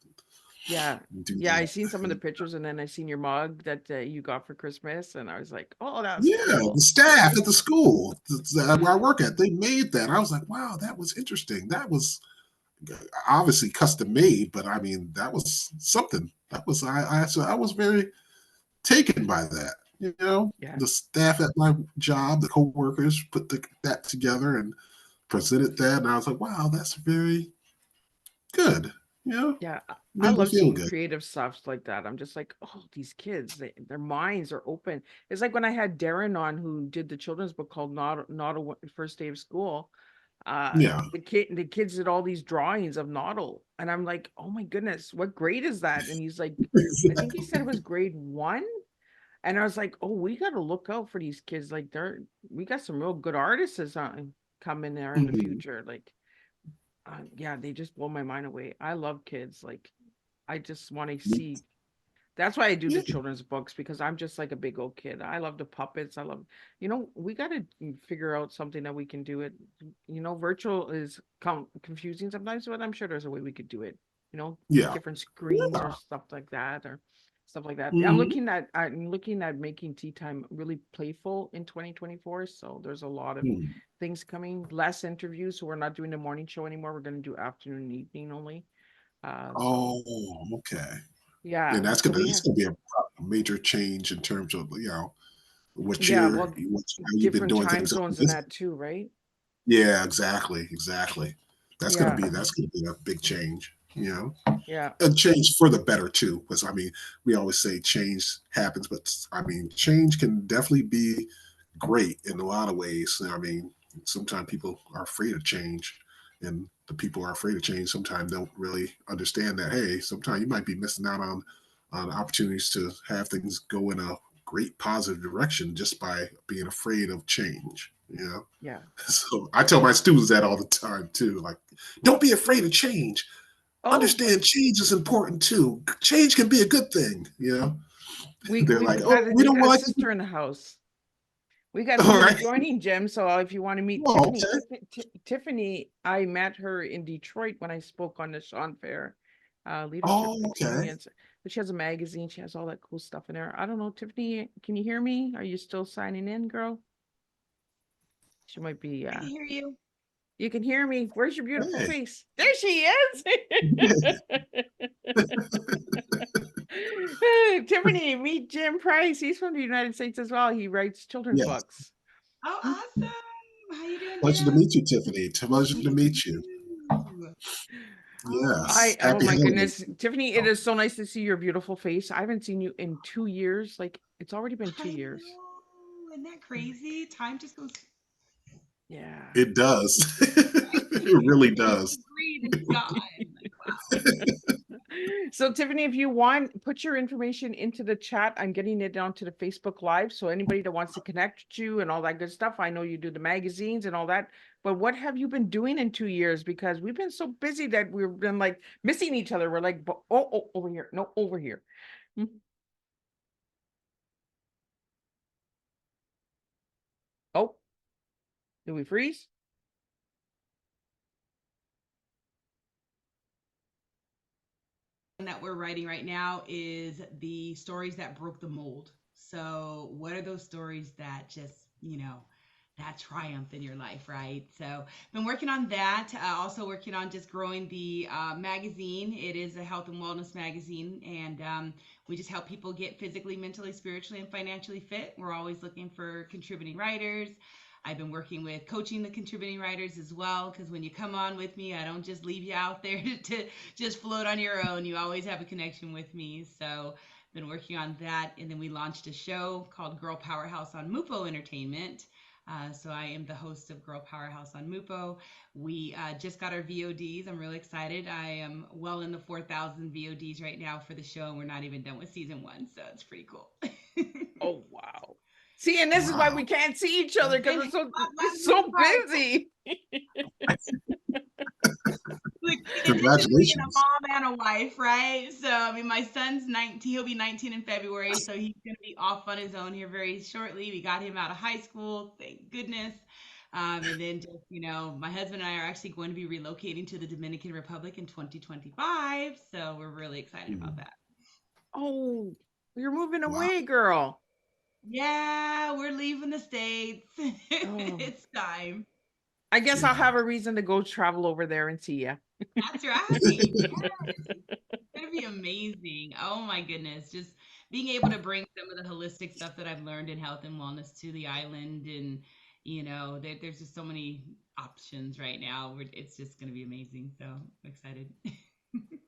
Yeah. Yeah, I seen some of the pictures, and then I seen your mug that you got for Christmas, and I was like, "Oh, that's cool." The staff at the school where I work at, they made that. I was like, "Wow, that was interesting. That was obviously custom made, but I mean, that was something. That was I was very taken by that. The staff at my job, the co-workers put that together and presented that, and I was like, "Wow, that's very good. You know, Yeah, I made me love feel seeing good. creative stuff like that. I'm just like, oh, these kids, their minds are open. It's like when I had Darren on, who did the children's book called Not a First Day of School. Yeah. The kids did all these drawings of Noddle, and I'm like, oh my goodness, what grade is that? And he's like, I think he said it was grade 1. And I was like, oh, we got to look out for these kids. Like we got some real good artists on coming there in the Mhm. future. Like, yeah, they just blow my mind away. I love kids. Like, I just want to see. That's why I do Yeah. the children's books, because I'm just like a big old kid. I love the puppets. I love, we got to figure out something that we can do it. Virtual is confusing sometimes, but I'm sure there's a way we could do it. Yeah. Different screens or Yeah. stuff like that, or stuff like that. Mhm. I'm looking at making Tea Time really playful in 2024. So there's a lot of Mhm. things coming, less interviews. So we're not doing the morning show anymore. We're going to do afternoon and evening only. So Oh, okay. yeah, And that's so gonna we it's have, gonna be a major change in terms of what yeah, you're well, how you've been different doing time things. zones and that too, right? Yeah, exactly. Yeah, That's gonna be a big change. yeah, And change for the better too. Because I mean, we always say change happens, but I mean, change can definitely be great in a lot of ways. I mean, sometimes people are afraid of change, and the people who are afraid of change sometimes don't really understand that. Hey, sometimes you might be missing out on opportunities to have things go in a great positive direction just by being afraid of change. yeah. So I tell my students that all the time too. Like, don't be afraid of change. Oh, Understand change is important too. Change can be a good thing. we They're we like, oh, we we don't got a like sister in the house. We got all somebody right. joining, Jim. So if you want to meet Oh, Tiffany, okay. Tiffany, I met her in Detroit when I spoke on the Sean Fair leadership Oh, okay. experience. But she has a magazine. She has all that cool stuff in there. I don't know, Tiffany, can you hear me? Are you still signing in, girl? She might be. I can hear you. You can hear me. Where's your beautiful Hey. face? There she is. Tiffany, meet Jim Price. He's from the United States as well. He writes children's Yes. books. Oh, awesome. How you doing, Pleasure to Jim? meet you, Tiffany. Pleasure to Me meet you. too. Yes. Oh Happy my holidays. goodness. Tiffany, it is so nice to see your beautiful face. I haven't seen you in 2 years. Like, it's already been two I years. know. Isn't that crazy? Time just goes. Yeah. It does. It really does. Breathe and it's gone. Like, wow. So Tiffany, if you want, put your information into the chat. I'm getting it down to the Facebook Live. So anybody that wants to connect with you and all that good stuff, I know you do the magazines and all that. But what have you been doing in 2 years? Because we've been so busy that we've been like missing each other. We're like, oh, over here. No, over here. Hmm. Oh, did we freeze? That we're writing right now is the stories that broke the mold. So, what are those stories that just, that triumph in your life, right? So, been working on that. Also working on just growing the magazine. It is a health and wellness magazine, and we just help people get physically, mentally, spiritually, and financially fit. We're always looking for contributing writers. I've been working with coaching the contributing writers as well, because when you come on with me, I don't just leave you out there to just float on your own. You always have a connection with me. So been working on that. And then we launched a show called Girl Powerhouse on Mupo Entertainment. So I am the host of Girl Powerhouse on Mupo. We just got our VODs. I'm really excited. I am well in the 4,000 VODs right now for the show, and we're not even done with season 1. So it's pretty cool. Oh, wow. See, and this is why Wow. we can't see each other, because And it's so busy. like, in addition to being a Congratulations. mom and a wife, right? So, I mean, my son's 19, he'll be 19 in February, so he's going to be off on his own here very shortly. We got him out of high school, thank goodness. And then just, my husband and I are actually going to be relocating to the Dominican Republic in 2025. So we're really excited about that. Oh, you're moving Wow. away, girl. Yeah, we're leaving the States. Oh. It's time. I guess I'll Yeah. have a reason to go travel over there and see you. That's right. Yes. It's going to be amazing. Oh my goodness. Just being able to bring some of the holistic stuff that I've learned in health and wellness to the island. And, there's just so many options right now. It's just going to be amazing. So I'm excited.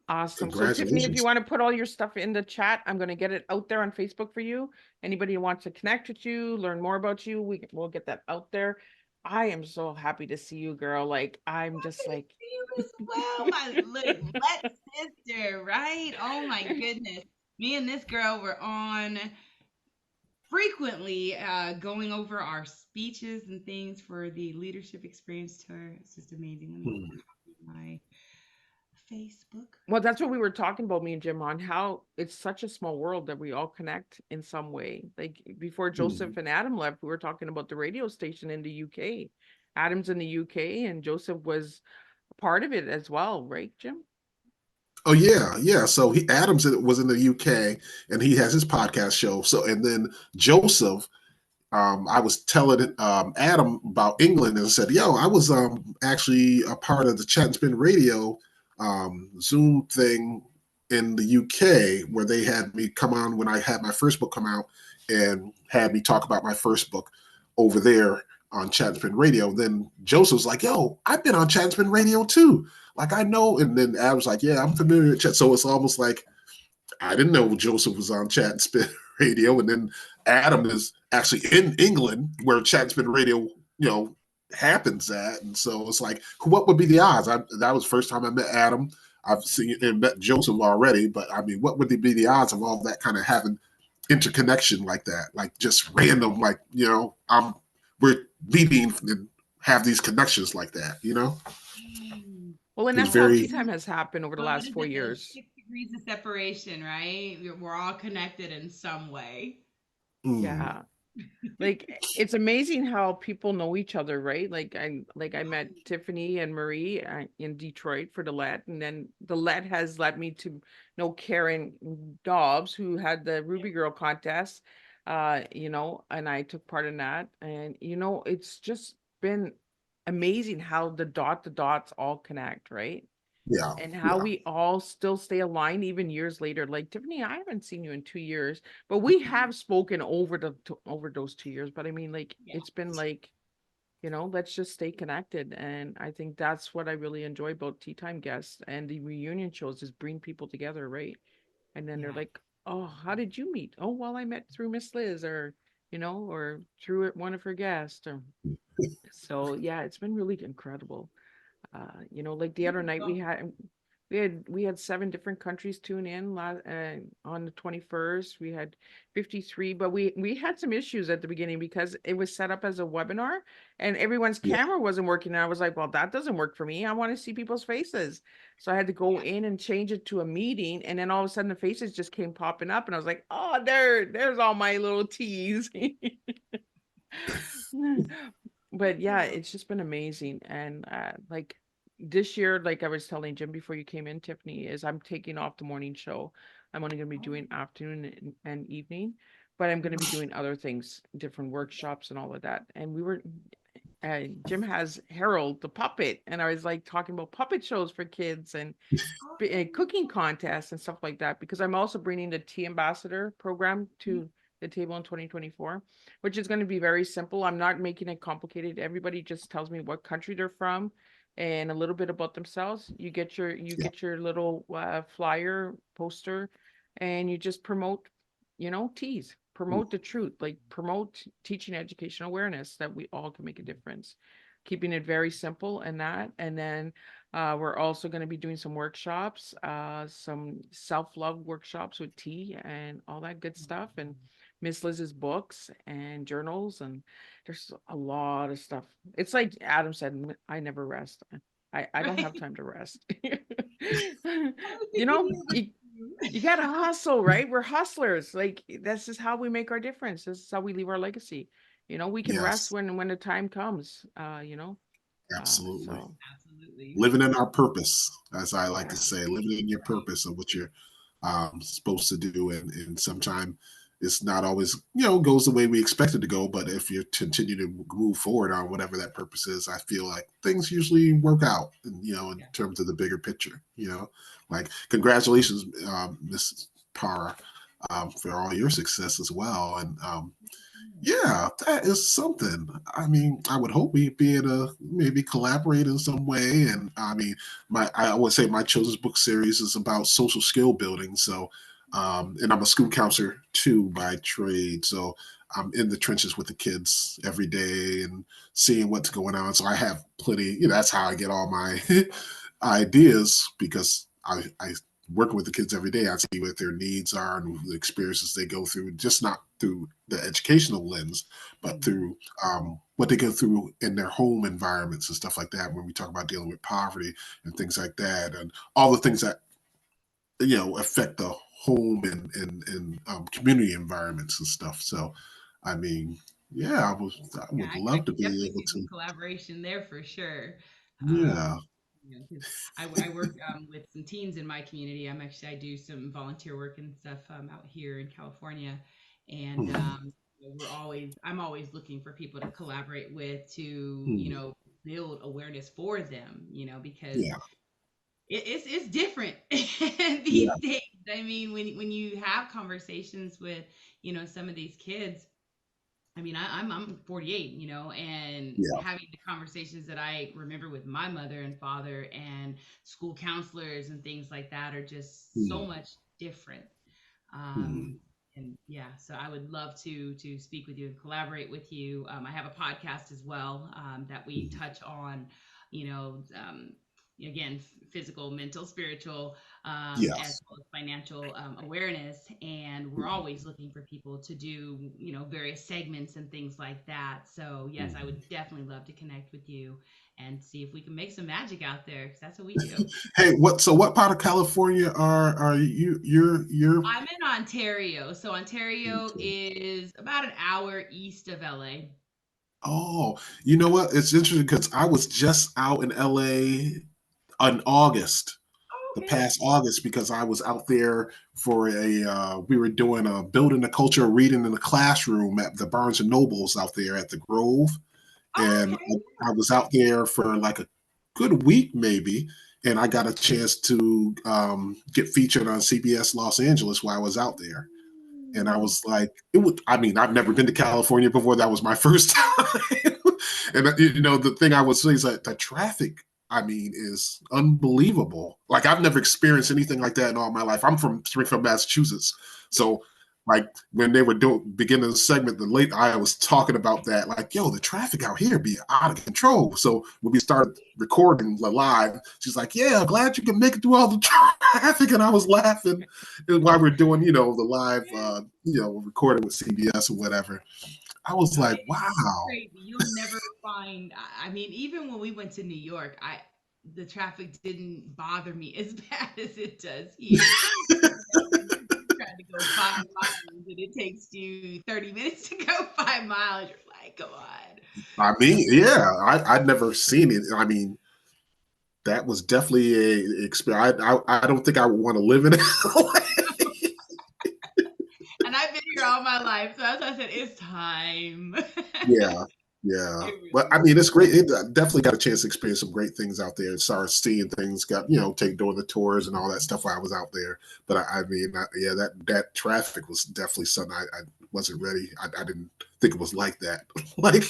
Awesome. So Tiffany, if you Congratulations. want to put all your stuff in the chat, I'm going to get it out there on Facebook for you. Anybody who wants to connect with you, learn more about you, we'll get that out there. I am so happy to see you, girl. Like, I'm just Happy to like, see you as well, my little black sister, right? Oh my goodness. Me and this girl were on frequently going over our speeches and things for the leadership experience tour. It's just amazing. Let me Hmm. copy my Facebook. well, that's what we were talking about, me and Jim, on how it's such a small world that we all connect in some way. Like before Hmm. Joseph and Adam left, we were talking about the radio station in the UK. Adam's in the UK and Joseph was a part of it as well, right, Jim? Oh yeah, yeah. So Adams was in the UK, and he has his podcast show. So and then Joseph, I was telling Adam about England and said, "Yo, I was actually a part of the Chat and Spin Radio Zoom thing in the UK where they had me come on when I had my first book come out and had me talk about my first book over there on Chat and Spin Radio." Then Joseph's like, "Yo, I've been on Chat and Spin Radio too. Like I know." And then Adam's like, "Yeah, I'm familiar with Chat." So it's almost like I didn't know Joseph was on Chat and Spin Radio, and then Adam is actually in England where Chat and Spin Radio, happens at, and so it's like, what would be the odds? That was the first time I met Adam. I've seen and met Joseph already, but I mean, what would be the odds of all that kind of having interconnection like that, like just random, like we're meeting and have these connections like that. Mm. Well, and It was that's how very, tea time has happened over the What last is 4 years. 6 degrees of separation, right? We're all connected in some way. Yeah. Like it's amazing how people know each other, right? Like I met Tiffany and Marie in Detroit for the Let, and then the Let has led me to know Karen Dobbs, who had the Ruby Girl contest, and I took part in that. And it's just been amazing how the dots all connect, right? yeah, And how yeah, we all still stay aligned even years later. Like Tiffany, I haven't seen you in 2 years, but we have spoken over those 2 years. But I mean, like Yeah. it's been like, let's just stay connected. And I think that's what I really enjoy about Tea Time Guests and the reunion shows is bring people together, right? And then they're Yeah. like, oh, how did you meet? Oh, well, I met through Miss Liz, or or through one of her guests. Or so yeah, it's been really incredible. Like the other night we had 7 different countries tune in on the 21st. We had 53, but we had some issues at the beginning because it was set up as a webinar and everyone's yeah, camera wasn't working. And I was like, well, that doesn't work for me. I want to see people's faces. So I had to go in and change it to a meeting, and then all of a sudden the faces just came popping up and I was like, oh, there's all my little T's. But yeah, it's just been amazing. And like this year, like I was telling Jim before you came in, Tiffany, is I'm taking off the morning show. I'm only going to be doing afternoon and evening, but I'm going to be doing other things, different workshops and all of that. And Jim has Harold the puppet, and I was like talking about puppet shows for kids and cooking contests and stuff like that, because I'm also bringing the tea ambassador program to the table in 2024, which is going to be very simple. I'm not making it complicated. Everybody just tells me what country they're from and a little bit about themselves. You yeah. get your little flyer poster, and you just promote, teas, promote the truth, like promote teaching education awareness that we all can make a difference, keeping it very simple. And then we're also going to be doing some workshops, some self-love workshops with tea and all that good stuff, and Miss Liz's books and journals, and there's a lot of stuff. It's like Adam said, I never rest. I don't have Right. time to rest. I was you thinking know, you you, were you gotta hustle, right? We're hustlers. Like this is how we make our difference. This is how we leave our legacy. We can rest Yes, when the time comes. absolutely. So absolutely. Living in our purpose, as I like to yeah. say, living in your purpose of what you're supposed to do. And sometimes it's not always, goes the way we expect it to go. But if you continue to move forward on whatever that purpose is, I feel like things usually work out, in terms of the bigger picture, like congratulations, Miss Para, for all your success as well. And Yeah, that is something. I mean, I would hope we'd be able to maybe collaborate in some way. And I mean, I would say my children's book series is about social skill building. So, and I'm a school counselor too by trade. So I'm in the trenches with the kids every day and seeing what's going on. So I have plenty, that's how I get all my ideas because I working with the kids every day. I see what their needs are and the experiences they go through, just not through the educational lens, but through what they go through in their home environments and stuff like that. When we talk about dealing with poverty and things like that, and all the things that affect the home and community environments and stuff. So, I mean, yeah, I Yeah, would I love to can be definitely able see some to. collaboration there for sure. Yeah. 'Cause I work with some teens in my community. I do some volunteer work and stuff out here in California, and Mhm. I'm always looking for people to collaborate with to Mhm. build awareness for them, because Yeah. it's different Yeah. these days. I mean, when you have conversations with some of these kids. I mean, I'm 48, and Yeah. having the conversations that I remember with my mother and father and school counselors and things like that are just so Mhm. much different. Mhm. And yeah, so I would love to speak with you and collaborate with you. I have a podcast as well that we Mhm. touch on, you know, um, again, physical, mental, spiritual, as Yes. well as financial awareness. And we're always looking for people to do, various segments and things like that. So yes, I Mhm. would definitely love to connect with you and see if we can make some magic out there because that's what we do. Hey, what part of California are you're I'm in Ontario. So Ontario okay. is about an hour east of LA. Oh, you know what? It's interesting because I was just out in LA in August, Oh, the okay. past August, because I was out there for we were doing a building the culture of reading in the classroom at the Barnes and Nobles out there at the Grove. Oh, And okay. I was out there for like a good week, maybe. And I got a chance to get featured on CBS Los Angeles while I was out there. And I Ooh. was like, I mean, I've never been to California before. That was my first time. And, the thing I would say is that the traffic, I mean, is unbelievable. Like, I've never experienced anything like that in all my life. I'm from Springfield, Massachusetts. So, like, when they were beginning the segment, I was talking about that, like, yo, the traffic out here be out of control. So when we started recording live, she's like, yeah, glad you can make it through all the traffic. And I was laughing while we're doing, the live, recording with CBS or whatever. I was No, like, it's wow. crazy. You'll never find. I mean, even when we went to New York, the traffic didn't bother me as bad as it does here. You're trying to go 5 miles and it takes you 30 minutes to go 5 miles. You're like, come on. I So mean, yeah, I'd never seen it. I mean, that was definitely a experience. I don't think I would want to live in it. and I've been here all my life. So that's why I said it's time. Yeah, yeah. It But really I is. mean, it's great. It definitely got a chance to experience some great things out there and start seeing things. Got take doing the tours and all that stuff while I was out there. But I mean, yeah, that traffic was definitely something I wasn't ready. I didn't think it was like that. Like,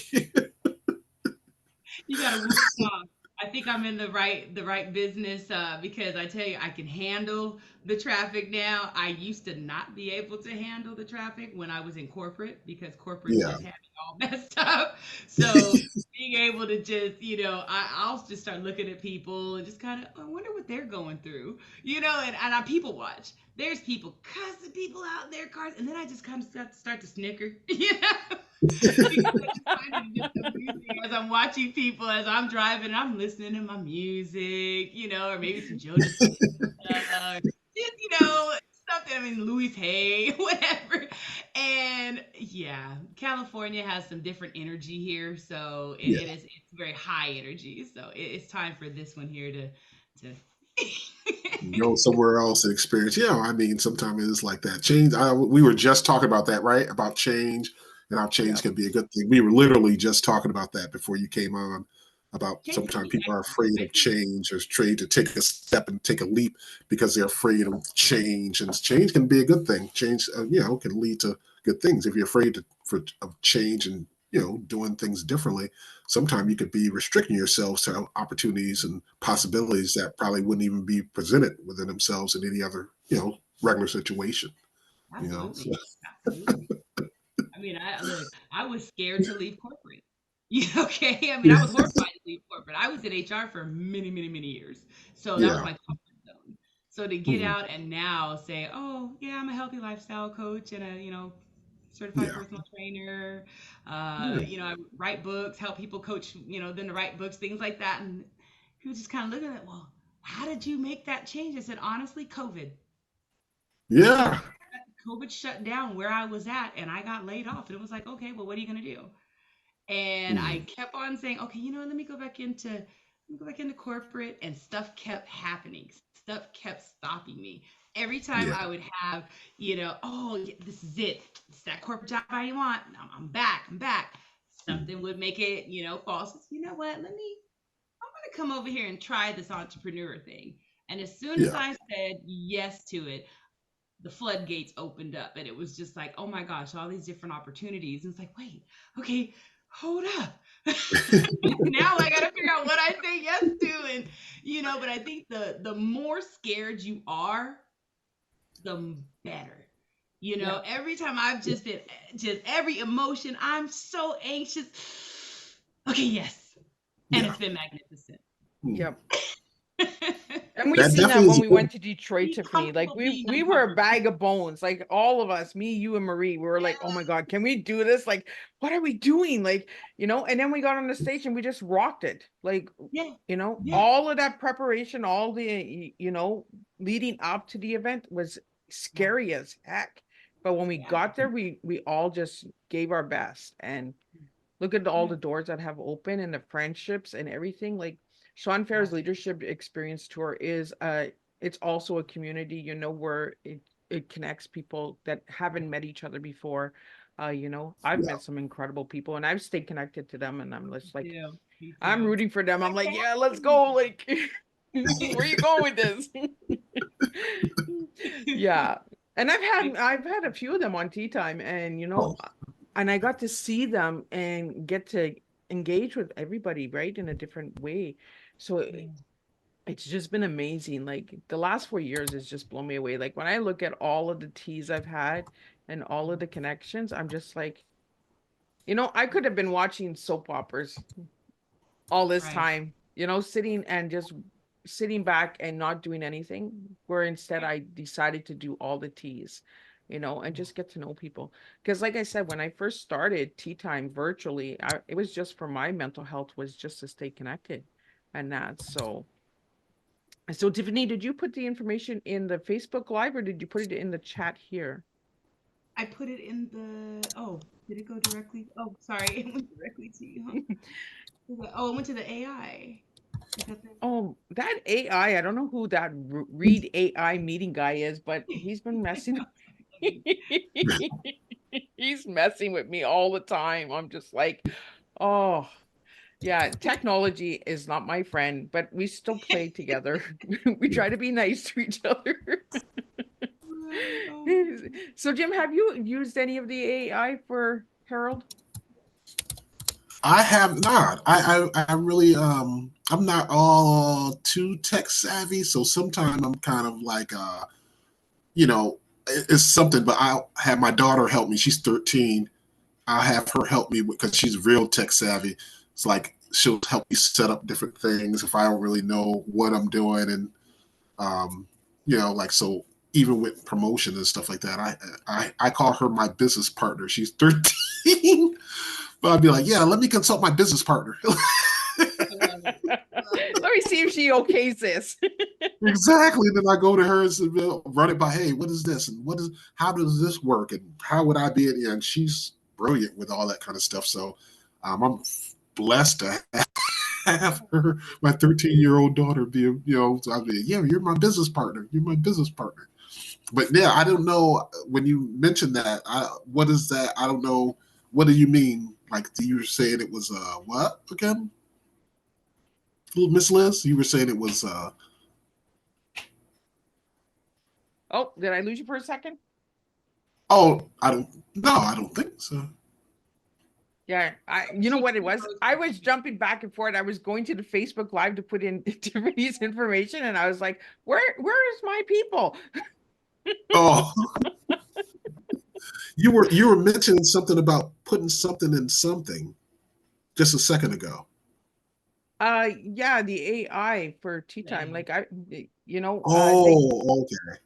You got to whoop off. I think I'm in the right business because I tell you I can handle the traffic now. I used to not be able to handle the traffic when I was in corporate because corporate yeah, just had me all messed up. So being able to just I'll just start looking at people and just kind of I wonder what they're going through, and I people watch. There's people cussing people out in their cars, and then I just kind of start to snicker, because I just find it just amusing as I'm watching people as I'm driving, I'm listening to my music, or maybe some Joe Dispenza, just something. I mean, Louis Hay, whatever. And yeah, California has some different energy here, so yeah. it's very high energy. So it's time for this one here to. Go somewhere else and experience. Yeah, I mean, sometimes it is like that. Change. We were just talking about that, right? About change and how change Yeah. can be a good thing. We were literally just talking about that before you came on. About Change can sometimes be people are excellent. afraid I of think. change or afraid to take a step and take a leap because they're afraid of change. And change can be a good thing. Change, can lead to good things. If you're afraid to of change and, doing things differently, sometimes you could be restricting yourselves to opportunities and possibilities that probably wouldn't even be presented within themselves in any other, regular situation. Absolutely. So, Absolutely. I mean, I was scared to leave corporate. Okay. I mean, I was horrified to leave corporate. I was in HR for many, many, many years. So that was yeah. my comfort zone. So to get out and now say, oh, yeah, I'm a healthy lifestyle coach and a, certified Yeah. personal trainer. Yeah. I write books, help people coach, them to write books, things like that. And people just kind of look at it, well, how did you make that change? I said, honestly, COVID. Yeah. COVID shut down where I was at and I got laid off. And it was like, okay, well, what are you going to do? And I kept on saying, okay, let me go back into corporate, and stuff kept happening. Stuff kept stopping me. Every time Yeah. I would have, oh, yeah, this is it. It's that corporate job I want. I'm back. I'm back. Something would make it, false. You know what? I'm going to come over here and try this entrepreneur thing. And as soon as I said yes to it, the floodgates opened up, and it was just like, oh my gosh, all these different opportunities. And it's like, wait, okay, hold up. Now I got to figure out what I say yes to. And, but I think the more scared you are, the better. Every time I've just been, just every emotion, I'm so anxious. Okay, yes. And it's been magnificent. Yep. And we That seen that definitely when is we good. went to Detroit, Be Tiffany. Like comfortable being we were a uncomfortable. bag of bones. Like all of us, me, you, and Marie, we were like, oh my God, can we do this? Like, what are we doing? Like, and then we got on the stage and we just rocked it. Like, Yeah. all of that preparation, all the, leading up to the event was scary as heck. But when we got there, we all just gave our best. And look at all the doors that have opened and the friendships and everything. Like Sean Fair's leadership experience tour is it's also a community, where it connects people that haven't met each other before. I've met some incredible people and I've stayed connected to them, and I'm just like, I'm rooting for them. I'm like, yeah, let's go. Like, where you going with this? Yeah. And I've had a few of them on Tea Time, and and I got to see them and get to engage with everybody, right, in a different way. So it's just been amazing. Like the last 4 years has just blown me away. Like when I look at all of the teas I've had and all of the connections, I'm just like, I could have been watching soap operas all this time, sitting back and not doing anything, where instead I decided to do all the teas, and just get to know people. Because like I said, when I first started Tea Time virtually, it was just for my mental health, was just to stay connected. And that's so Tiffany, did you put the information in the Facebook Live or did you put it in the chat here? I put it in the, did it go directly? Oh, sorry, it went directly to you. Oh, it went to the AI. Oh, that AI, I don't know who that Read AI meeting guy is, but he's been messing. He's messing with me all the time. I'm just like, oh, yeah, technology is not my friend, but we still play together. We try to be nice to each other. So, Jim, have you used any of the AI for Harold? I have not. I really I'm not all too tech savvy, so sometimes I'm kind of like it's something, but I'll have my daughter help me. She's 13. I'll have her help me because she's real tech savvy. It's like she'll help me set up different things if I don't really know what I'm doing, and like so. Even with promotion and stuff like that, I call her my business partner. She's 13. But I'd be like, yeah, let me consult my business partner. Let me see if she okays this. Exactly. Then I go to her and run it by, hey, what is this? And how does this work? And how would I be it? And she's brilliant with all that kind of stuff. So I'm blessed to have her, my 13-year-old daughter be, so I'd be, yeah, you're my business partner. You're my business partner. But yeah, I don't know when you mentioned that, what is that? I don't know. What do you mean? Like you were saying it was what again? Miss Liz, you were saying it was Oh, did I lose you for a second? oh, I don't think so. Yeah, you know what it was? I was jumping back and forth. I was going to the Facebook Live to put in Tiffany's information, and I was like, where is my people? Oh, you were mentioning something about putting something in something just a second ago. Yeah, the AI for tea time. Like Oh, okay.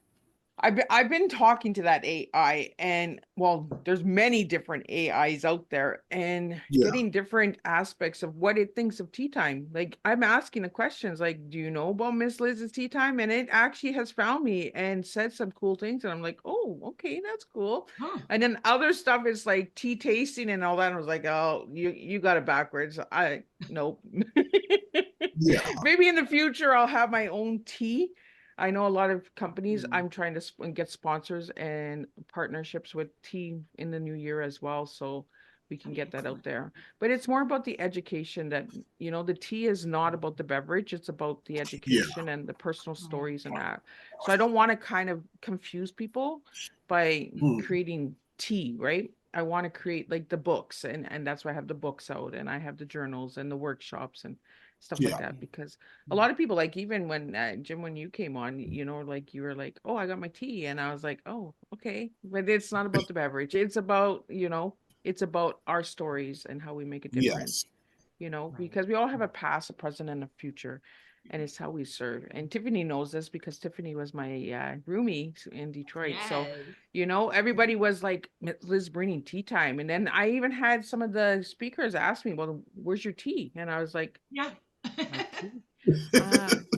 I've been talking to that AI, and well, there's many different AIs out there, and Yeah. getting different aspects of what it thinks of tea time. Like I'm asking the questions like, do you know about Miss Liz's tea time? And it actually has found me and said some cool things, and I'm like, oh, okay, that's cool. Huh. And then other stuff is like tea tasting and all that. And I was like, oh, you got it backwards. Nope. Yeah. Maybe in the future I'll have my own tea. I know a lot of companies. Mm. I'm trying to get sponsors and partnerships with tea in the new year as well, so we can get that out Excellent. there. But it's more about the education that, the tea is not about the beverage, it's about the education and the personal stories and that. So I don't want to kind of confuse people by Mm. creating tea, right? I want to create like the books, and that's why I have the books out, and I have the journals and the workshops and stuff like Yeah. that, because a lot of people, like, even when Jim, when you came on, like you were like, oh, I got my tea, and I was like, oh, okay, but it's not about the beverage, it's about, it's about our stories and how we make a difference, Yes. Right. because we all have a past, a present, and a future, and it's how we serve. And Tiffany knows this because Tiffany was my roomie in Detroit. So, Yes. everybody was like, Liz bringing tea time. And then I even had some of the speakers ask me, well, where's your tea? And I was like, Yeah. my tea?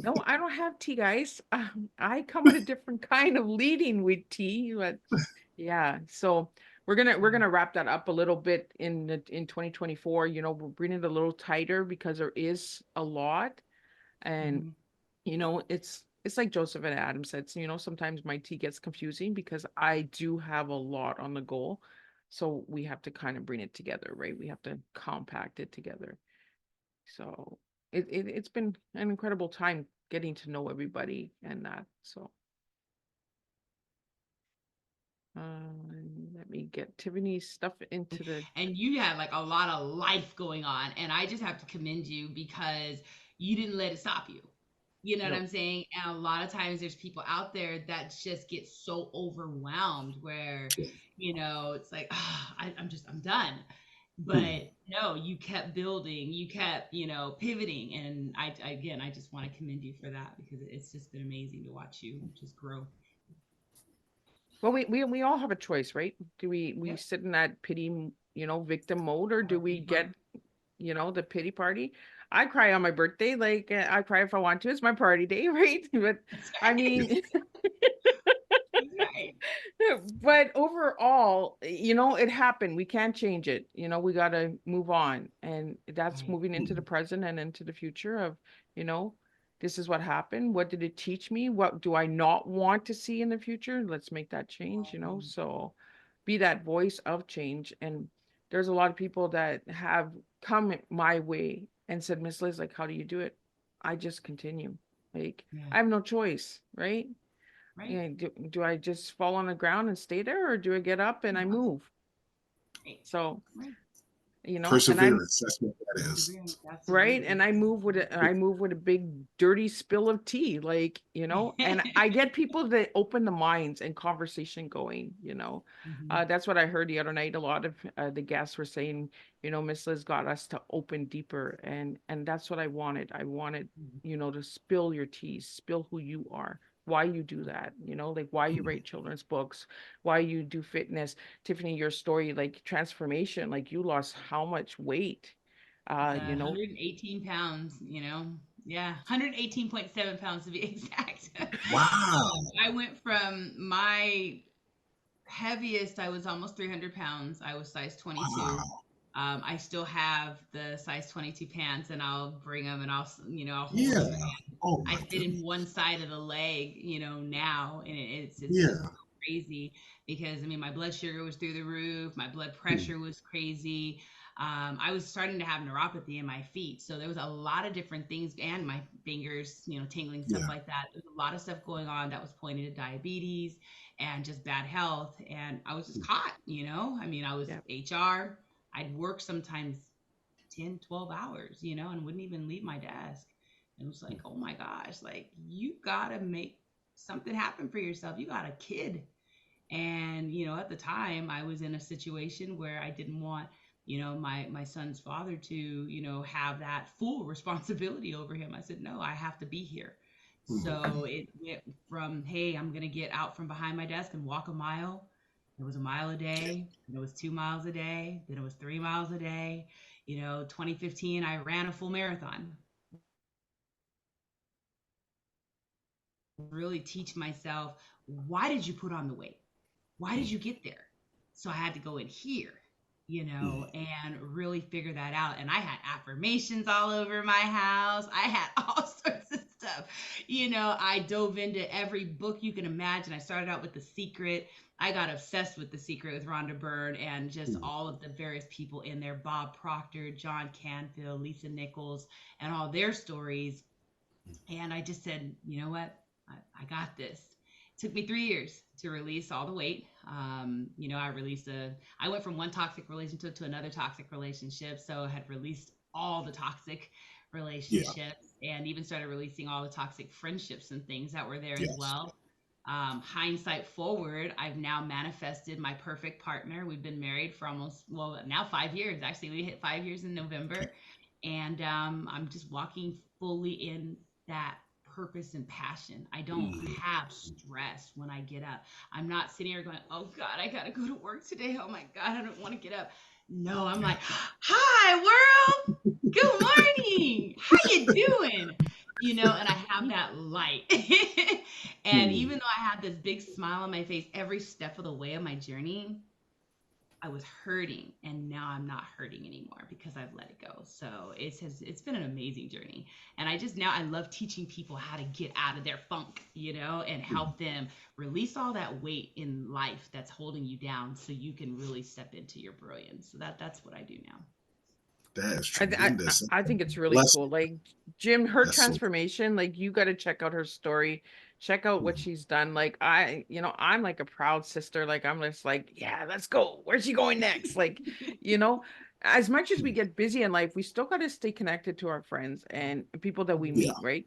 No, I don't have tea, guys. I come with a different kind of leading with tea, but yeah. So we're gonna wrap that up a little bit in 2024. We're bringing it a little tighter because there is a lot, and Mhm. it's like Joseph and Adam said. So, sometimes my tea gets confusing because I do have a lot on the go, so we have to kind of bring it together, right? We have to compact it together. So it's been an incredible time getting to know everybody and that. So let me get Tiffany's stuff into the And you had like a lot of life going on, and I just have to commend you because you didn't let it stop you. You know what no. I'm saying? And a lot of times there's people out there that just get so overwhelmed where, it's like, I'm done. But no, you kept building, you kept, pivoting. And again, I just want to commend you for that because it's just been amazing to watch you just grow. Well, we all have a choice, right? Do we Yep. sit in that pity, victim mode, or do Our we pity get, party. the pity party? I cry on my birthday, like I cry if I want to. It's my party day, right? But That's I right. mean, That's right. but overall, it happened. We can't change it. We got to move on. And that's Right. moving into the present and into the future of, you know, this is what happened. What did it teach me? What do I not want to see in the future? Let's make that change. Mhm. So be that voice of change. And there's a lot of people that have come my way and said, Miss Liz, like, how do you do it? I just continue. Like, Yeah. I have no choice, right? Right. Yeah, do I just fall on the ground and stay there, or do I get up and I move? Right. So, Right. and I'm Perseverance. That's what that is. Perseverance, right, absolutely. and I move with a big dirty spill of tea, like, and I get people that open the minds and conversation going. Mhm. That's what I heard the other night. A lot of the guests were saying, Miss Liz got us to open deeper, and that's what I wanted. I wanted, Mhm. to spill your tea, spill who you are, why you do that, like why you write children's books, why you do fitness. Tiffany, your story, like transformation, like you lost how much weight, uh, you know, 118 pounds, Yeah, 118.7 pounds to be exact. Wow. I went from my heaviest, I was almost 300 pounds. I was size 22. Wow. I still have the size 22 pants, and I'll bring them and I'll hold Yeah. them. Oh I my fit in goodness. one side of the leg, now, and it's just Yeah. crazy because I mean my blood sugar was through the roof, my blood pressure was crazy. I was starting to have neuropathy in my feet, so there was a lot of different things, and my fingers, tingling, stuff Yeah. like that. There's a lot of stuff going on that was pointed to diabetes and just bad health, and I was just caught. I mean, I was yeah, HR. I'd work sometimes 10, 12 hours, and wouldn't even leave my desk. It was like, oh my gosh, like you gotta make something happen for yourself. You got a kid. And, at the time I was in a situation where I didn't want, my son's father to, have that full responsibility over him. I said, no, I have to be here. So it went from, hey, I'm going to get out from behind my desk and walk a mile. It was a mile a day. Then it was 2 miles a day. Then it was 3 miles a day. 2015, I ran a full marathon. Really teach myself, why did you put on the weight? Why did you get there? So I had to go in here, and really figure that out. And I had affirmations all over my house. I had all sorts of stuff. I dove into every book you can imagine. I started out with The Secret. I got obsessed with The Secret with Rhonda Byrne and just all of the various people in there, Bob Proctor, John Canfield, Lisa Nichols, and all their stories. And I just said, you know what? I got this. It took me 3 years to release all the weight. I went from one toxic relationship to another toxic relationship. So I had released all the toxic relationships and even started releasing all the toxic friendships and things that were there as well. Hindsight forward, I've now manifested my perfect partner. We've been married for now 5 years. Actually, we hit 5 years in November. And I'm just walking fully in that purpose and passion. I don't have stress when I get up. I'm not sitting here going, oh God, I gotta go to work today. Oh my God, I don't want to get up. No, I'm like, hi world, good morning. How you doing? And I have that light. And even though I had this big smile on my face every step of the way of my journey, I was hurting, and now I'm not hurting anymore because I've let it go. So it's been an amazing journey. And I love teaching people how to get out of their funk, and help them release all that weight in life that's holding you down so you can really step into your brilliance. So that's what I do now. That is tremendous. I think it's really cool. Like Jim, her transformation, like you got to check out her story. Check out what she's done. Like I'm like a proud sister. Like I'm just like, yeah, let's go. Where's she going next? Like, as much as we get busy in life, we still got to stay connected to our friends and people that we meet, right?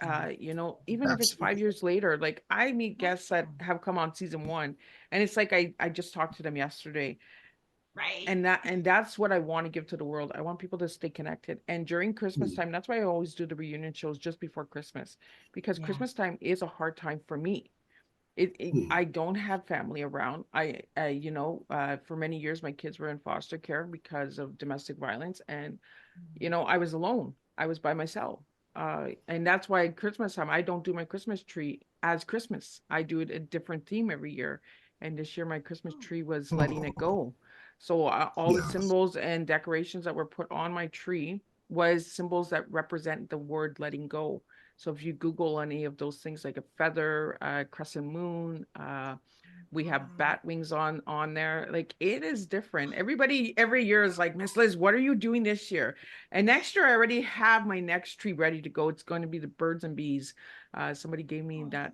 Even if it's 5 years later, like I meet guests that have come on season 1, and it's like I just talked to them yesterday. Right. And that's what I want to give to the world. I want people to stay connected. And during Christmas time, that's why I always do the reunion shows just before Christmas, because Christmas time is a hard time for me. I don't have family around. For many years, my kids were in foster care because of domestic violence. And, I was alone. I was by myself. And that's why at Christmas time, I don't do my Christmas tree as Christmas. I do it a different theme every year. And this year, my Christmas tree was letting it go. So all the symbols and decorations that were put on my tree was symbols that represent the word letting go. So if you Google any of those things, like a feather, crescent moon, we have bat wings on there. Like it is different. Everybody every year is like, Miss Liz, what are you doing this year? And next year I already have my next tree ready to go. It's going to be the birds and bees. Somebody gave me that.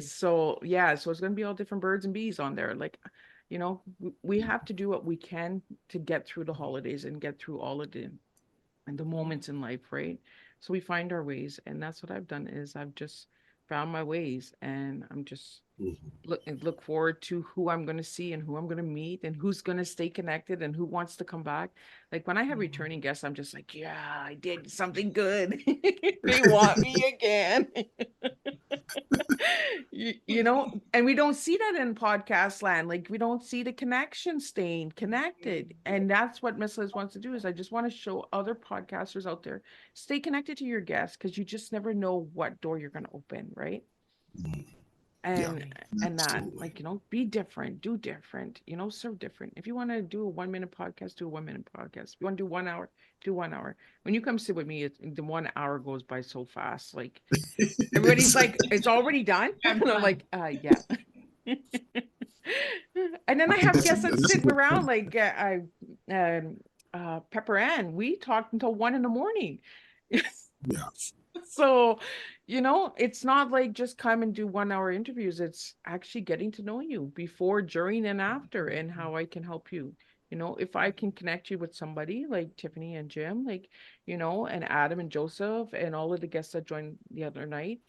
So so it's going to be all different birds and bees on there. Like, we have to do what we can to get through the holidays and get through all of the moments in life, right? So we find our ways, and that's what I've done. Is I've just found my ways, and I'm just look forward to who I'm going to see and who I'm going to meet and who's going to stay connected and who wants to come back. Like when I have returning guests, I'm just like, yeah, I did something good. They want me again. And we don't see that in podcast land. Like we don't see the connection staying connected. And that's what Miss Liz wants to do. Is I just want to show other podcasters out there, stay connected to your guests, because you just never know what door you're going to open, right? And that, like, be different, do different, serve different. If you want to do a 1 minute podcast, do a 1 minute podcast. If you want to do 1 hour, do 1 hour. When you come sit with me, the 1 hour goes by so fast. Like everybody's like, it's already done. And I'm like, yeah. And then I have guests that sit around, like Pepper Ann. We talked until 1 a.m. So, it's not like just come and do 1 hour interviews. It's actually getting to know you before, during, and after, and how I can help you You know, if I can connect you with somebody like Tiffany and Jim, like, you know, and Adam and Joseph and all of the guests that joined the other night,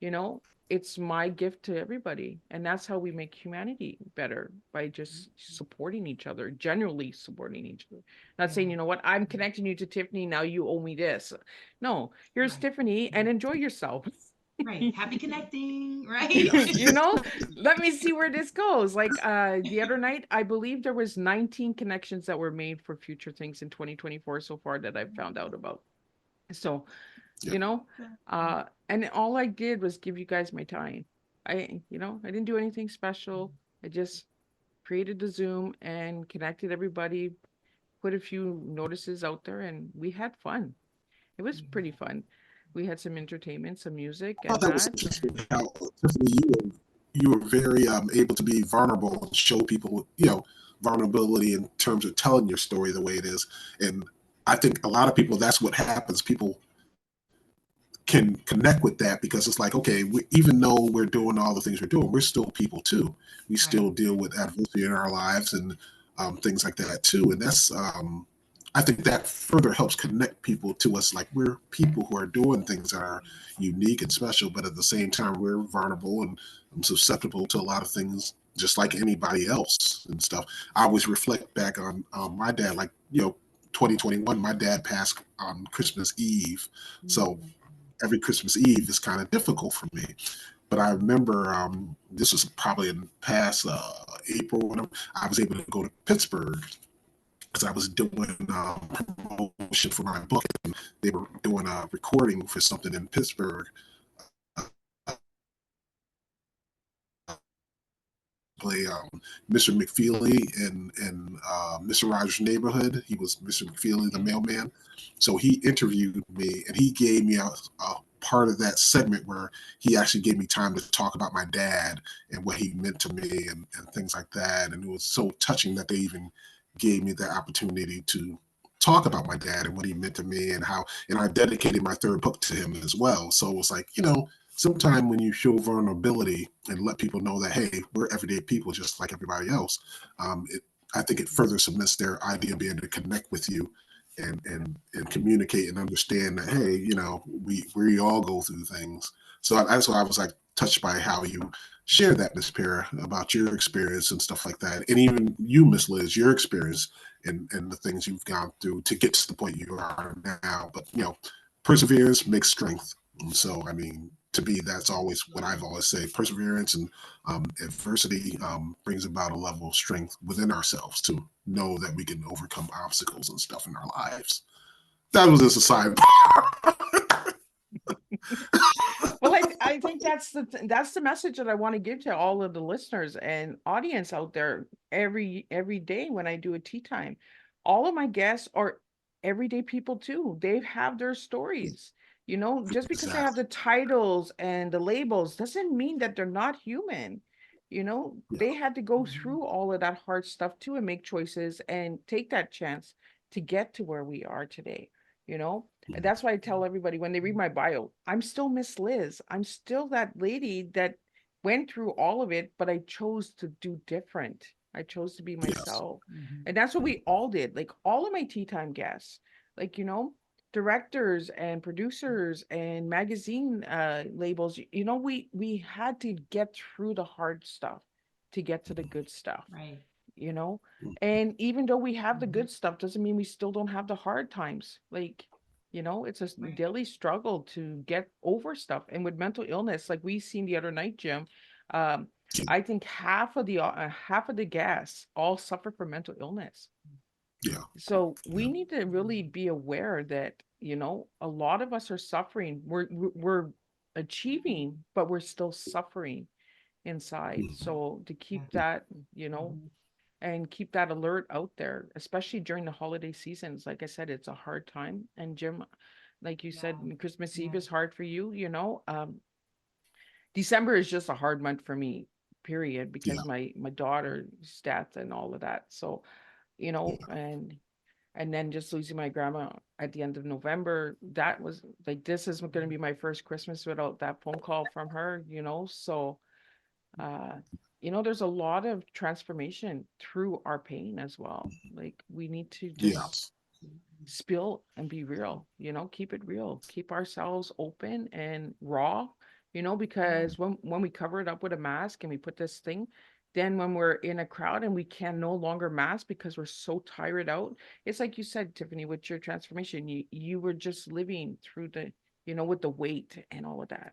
you know, it's my gift to everybody. And that's how we make humanity better, by just supporting each other, generally supporting each other. Not saying, you know what, I'm connecting you to Tiffany, now you owe me this. No, here's Right. Tiffany and enjoy yourself. Right. Happy connecting, right? You know, let me see where this goes. Like the other night, I believe there was 19 connections that were made for future things in 2024 so far that I've found out about. So, Yeah. you know, and all I did was give you guys my time. You know, I didn't do anything special. I just created the Zoom and connected everybody, put a few notices out there, and we had fun. It was pretty fun. We had some entertainment, some music, I thought and that was that. interesting how Tiffany, you were very able to be vulnerable and show people, you know, vulnerability in terms of telling your story the way it is. And I think a lot of people, that's what happens. People can connect with that because it's like, okay, even though we're doing all the things we're doing, we're still people too. We still deal with adversity in our lives and things like that too. And that's, I think that further helps connect people to us. Like, we're people who are doing things that are unique and special, but at the same time, we're vulnerable and susceptible to a lot of things, just like anybody else and stuff. I always reflect back on my dad, like, you know, 2021, my dad passed on Christmas Eve. So every Christmas Eve is kind of difficult for me. But I remember this was probably in past April when I was able to go to Pittsburgh because I was doing promotion for my book. And they were doing a recording for something in Pittsburgh. Play Mr. McFeely in Mr. Rogers' Neighborhood. He was Mr. McFeely, the mailman. So he interviewed me, and he gave me a part of that segment where he actually gave me time to talk about my dad and what he meant to me and things like that. And it was so touching that they even gave me the opportunity to talk about my dad and what he meant to me and how, and I dedicated my third book to him as well. So it was like, you know, sometime when you show vulnerability and let people know that, hey, we're everyday people just like everybody else, I think it further cements their idea of being able to connect with you and communicate and understand that, hey, you know, we all go through things. So that's why I was like touched by how you shared that, Miss Para, about your experience and stuff like that, and even you, Miss Liz, your experience and the things you've gone through to get to the point you are now. But you know, perseverance makes strength. And so, I mean, to me, that's always what I've always said. Perseverance and adversity brings about a level of strength within ourselves to know that we can overcome obstacles and stuff in our lives. That was just a side. Well, I think that's the message that I want to give to all of the listeners and audience out there every day when I do a tea time. All of my guests are everyday people too. They have their stories. You know, just because they have Exactly. the titles and the labels doesn't mean that they're not human. You know, Yeah. they had to go through all of that hard stuff too and make choices and take that chance to get to where we are today, you know? And that's why I tell everybody when they read my bio, I'm still Miss Liz. I'm still that lady that went through all of it, but I chose to do different. I chose to be Yes. myself. And that's what we all did. Like all of my tea time guests, like, you know, directors and producers and magazine labels, you know, we had to get through the hard stuff to get to the good stuff, Right. you know. And even though we have the good stuff doesn't mean we still don't have the hard times. Like, you know, it's a Right. daily struggle to get over stuff. And with mental illness, like we seen the other night, Jim, um I think half of the guests all suffer from mental illness. Yeah. So Yeah. we need to really be aware that, you know, a lot of us are suffering. We're achieving, but we're still suffering inside. Mhm. So to keep that, you know, and keep that alert out there, especially during the holiday seasons. Like I said, it's a hard time. And Jim, like you said, Christmas Eve is hard for you, you know. December is just a hard month for me, period, Yeah. because my daughter's death and all of that. So, you know, and then just losing my grandma at the end of November, that was like, this is going to be my first Christmas without that phone call from her, you know. So you know, there's a lot of transformation through our pain as well. Like we need to Yeah. just spill and be real, you know, keep it real, keep ourselves open and raw, you know, because when we cover it up with a mask and we put this thing, then when we're in a crowd and we can no longer mask because we're so tired out, it's like you said, Tiffany, with your transformation, you were just living through the, you know, with the weight and all of that.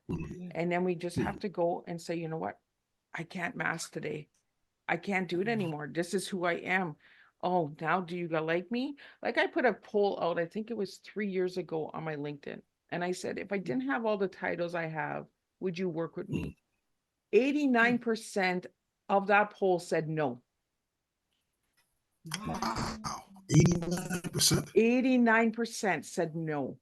And then we just have to go and say, you know what, I can't mask today. I can't do it anymore. This is who I am. Oh, now do you like me? Like I put a poll out, I think it was 3 years ago on my LinkedIn. And I said, if I didn't have all the titles I have, would you work with me? 89% of that poll said no. Wow. 89%. 89% said no.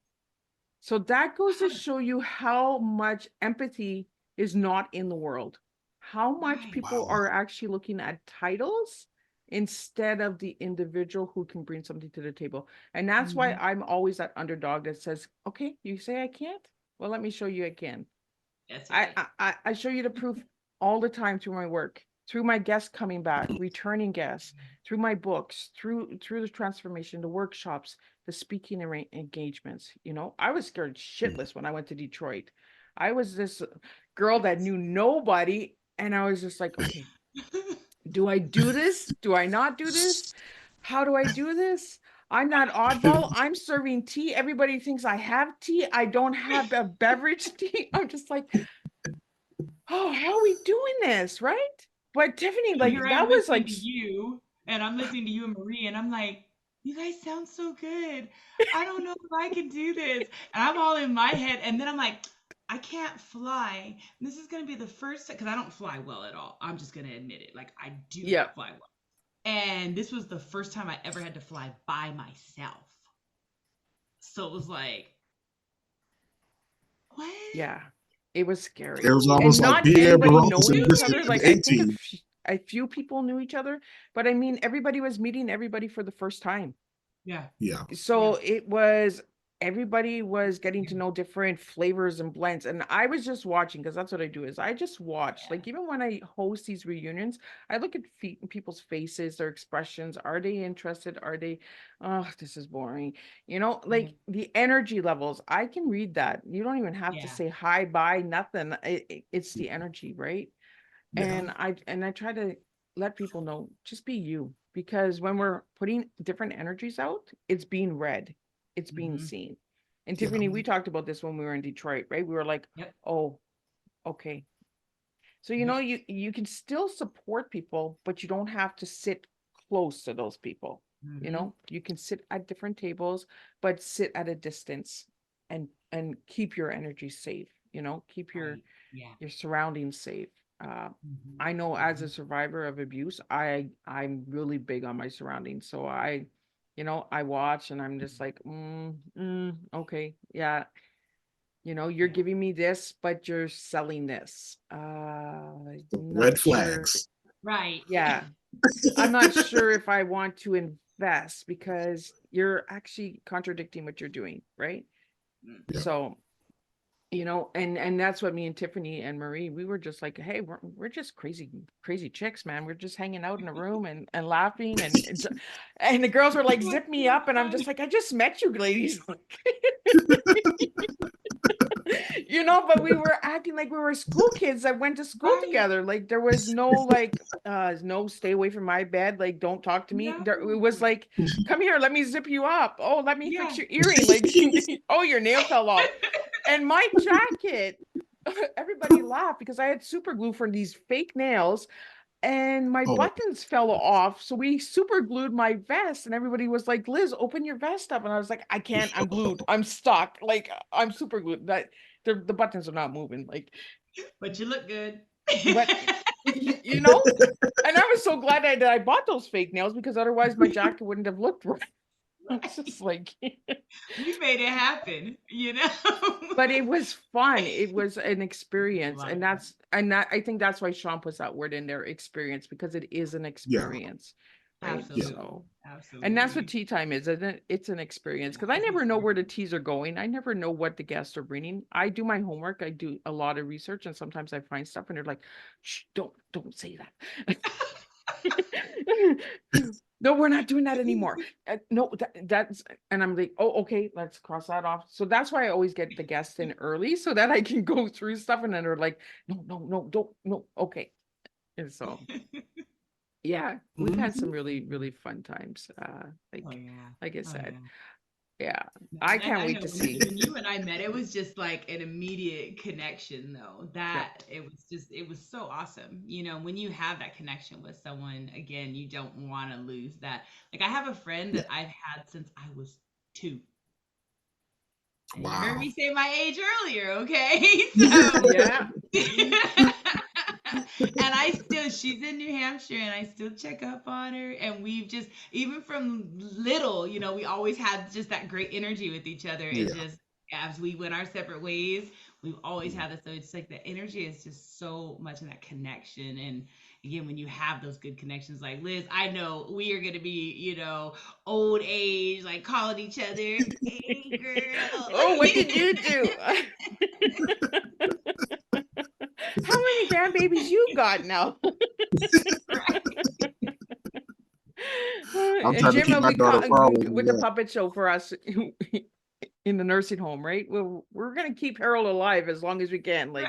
So that goes to show you how much empathy is not in the world. How much people are actually looking at titles instead of the individual who can bring something to the table. And that's why I'm always that underdog that says, okay, you say I can't? Well, let me show you I can. That's right. I show you the proof all the time through my work, through my guests coming back, returning guests, through my books, through the transformation, the workshops, the speaking engagements. You know, I was scared shitless when I went to Detroit. I was this girl that knew nobody, and I was just like, okay, do I do this? Do I not do this? How do I do this? I'm not oddball. I'm serving tea. Everybody thinks I have tea. I don't have a beverage tea. I'm just like, oh, how are we doing this? Right? But Tiffany, And like here I that am was listening like, to you, and I'm listening to you and Marie, and I'm like, you guys sound so good. I don't know if I can do this. And I'm all in my head, and then I'm like, I can't fly. And this is gonna be the first time because I don't fly well at all. I'm just gonna admit it. Like I do yeah, not fly well. And this was the first time I ever had to fly by myself. So it was like, what? yeah, it was scary. It was And almost like not Pierre anybody Barros knowing and each this other. in Like I think 18. a few people knew each other, but I mean, everybody was meeting everybody for the first time. Yeah. Yeah. So it was, everybody was getting to know different flavors and blends, and I was just watching, because that's what I do, is I just watch. Like even when I host these reunions, I look at people's faces, their expressions. Are they interested? Are they, oh, this is boring, you know, like the energy levels, I can read that. You don't even have to say hi, bye, nothing. It's the energy, right? Yeah. And I try to let people know, just be you, because when we're putting different energies out, it's being read, it's being seen. And Yeah. Tiffany, we talked about this when we were in Detroit, right? We were like, oh, okay. So you know, you can still support people, but you don't have to sit close to those people. You know, you can sit at different tables, but sit at a distance and keep your energy safe, you know, keep your surroundings safe. I know as a survivor of abuse, I'm really big on my surroundings. So I, you know, I watch and I'm just like, okay, yeah, you know, you're giving me this, but you're selling this. Red Not sure. flags. Right. Yeah. I'm not sure if I want to invest because you're actually contradicting what you're doing, right? Yeah. So, you know, and that's what me and Tiffany and Marie, we were just like, hey, we're just crazy chicks, man. We're just hanging out in a room and laughing and the girls were like, zip me up, and I'm just like, I just met you ladies. You know, but we were acting like we were school kids that went to school together. Like there was no like no, stay away from my bed, like don't talk to me. It was like, come here, let me zip you up. Oh, let me fix your earring. Like, oh, your nail fell off. And my jacket, everybody laughed because I had super glue for these fake nails and my buttons fell off. So we super glued my vest and everybody was like, Liz, open your vest up. And I was like, I can't, I'm glued. I'm stuck. Like I'm super glued. That the buttons are not moving. Like, but you look good. but you know, and I was so glad that I bought those fake nails because otherwise my jacket wouldn't have looked right. It's just like we made it happen, you know. But it was fun. It was an experience, and I think that's why Sean puts that word in there, experience, because it is an experience. right? Absolutely. So, Absolutely. and that's what tea time is, isn't it? It's an experience because I never know where the teas are going. I never know what the guests are bringing. I do my homework. I do a lot of research, and sometimes I find stuff, and they're like, "Shh, don't say that." No, we're not doing that anymore. No, that's, and I'm like, oh, okay, let's cross that off. So that's why I always get the guests in early so that I can go through stuff, and then they're like, no, don't, no, okay. And so, yeah, we've had some really, really fun times. Like, Oh yeah. like I Oh said, yeah. yeah, No, I and can't I wait know to see. when you and I met, it was just like an immediate connection, though. That it was so awesome. You know, when you have that connection with someone, again, you don't want to lose that. Like I have a friend Yeah. that I've had since I was 2. And you heard Wow. me say my age earlier, okay? So Yeah, and she's in New Hampshire and I still check up on her. And we've just, even from little, you know, we always had just that great energy with each other. And Yeah. just as we went our separate ways, we've always Mhm. had this. So it's like the energy is just so much in that connection. And again, when you have those good connections, like Liz, I know we are going to be, you know, old age, like calling each other, hey girl. oh, what did you do? How many grandbabies you got now? I'm And trying to Jim keep will my be daughter far away with from the that. puppet show for us in the nursing home, right? Well, we're gonna keep Harold alive as long as we can. Like,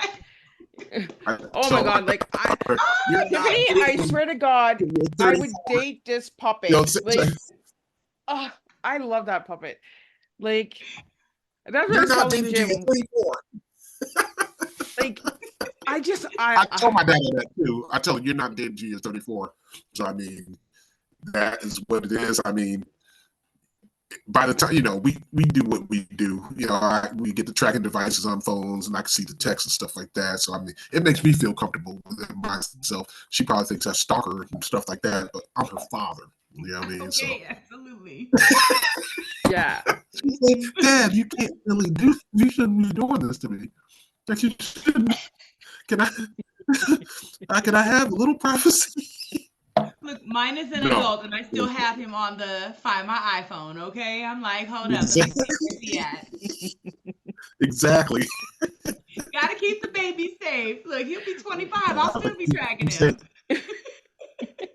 I oh my told God, like her, you're not Tiffany, I dating swear to God, till you're I 30. would date this You know, puppet. Like, oh, I love that puppet. Like, that's what I you're was not telling dating till you're Jim. 34. Like, I just, I told my dad that too. I told him you're not dating till you're 34. So I mean, that is what it is. I mean, by the time we do what we do, we get the tracking devices on phones, and I can see the text and stuff like that. So I mean, it makes me feel comfortable with it myself. She probably thinks I stalk her and stuff like that, but I'm her father. You know what I mean? So Okay, absolutely. yeah. she's like, Dad, you can't really do. You shouldn't be doing this to me. Like you shouldn't. Can can I have a little privacy? Look, mine is an No. adult, and I still have him on the Find My iPhone. Okay, I'm like, hold up, let me Exactly. see where's he at. Exactly. Gotta keep the baby safe. Look, he'll be 25. I'll still be tracking him.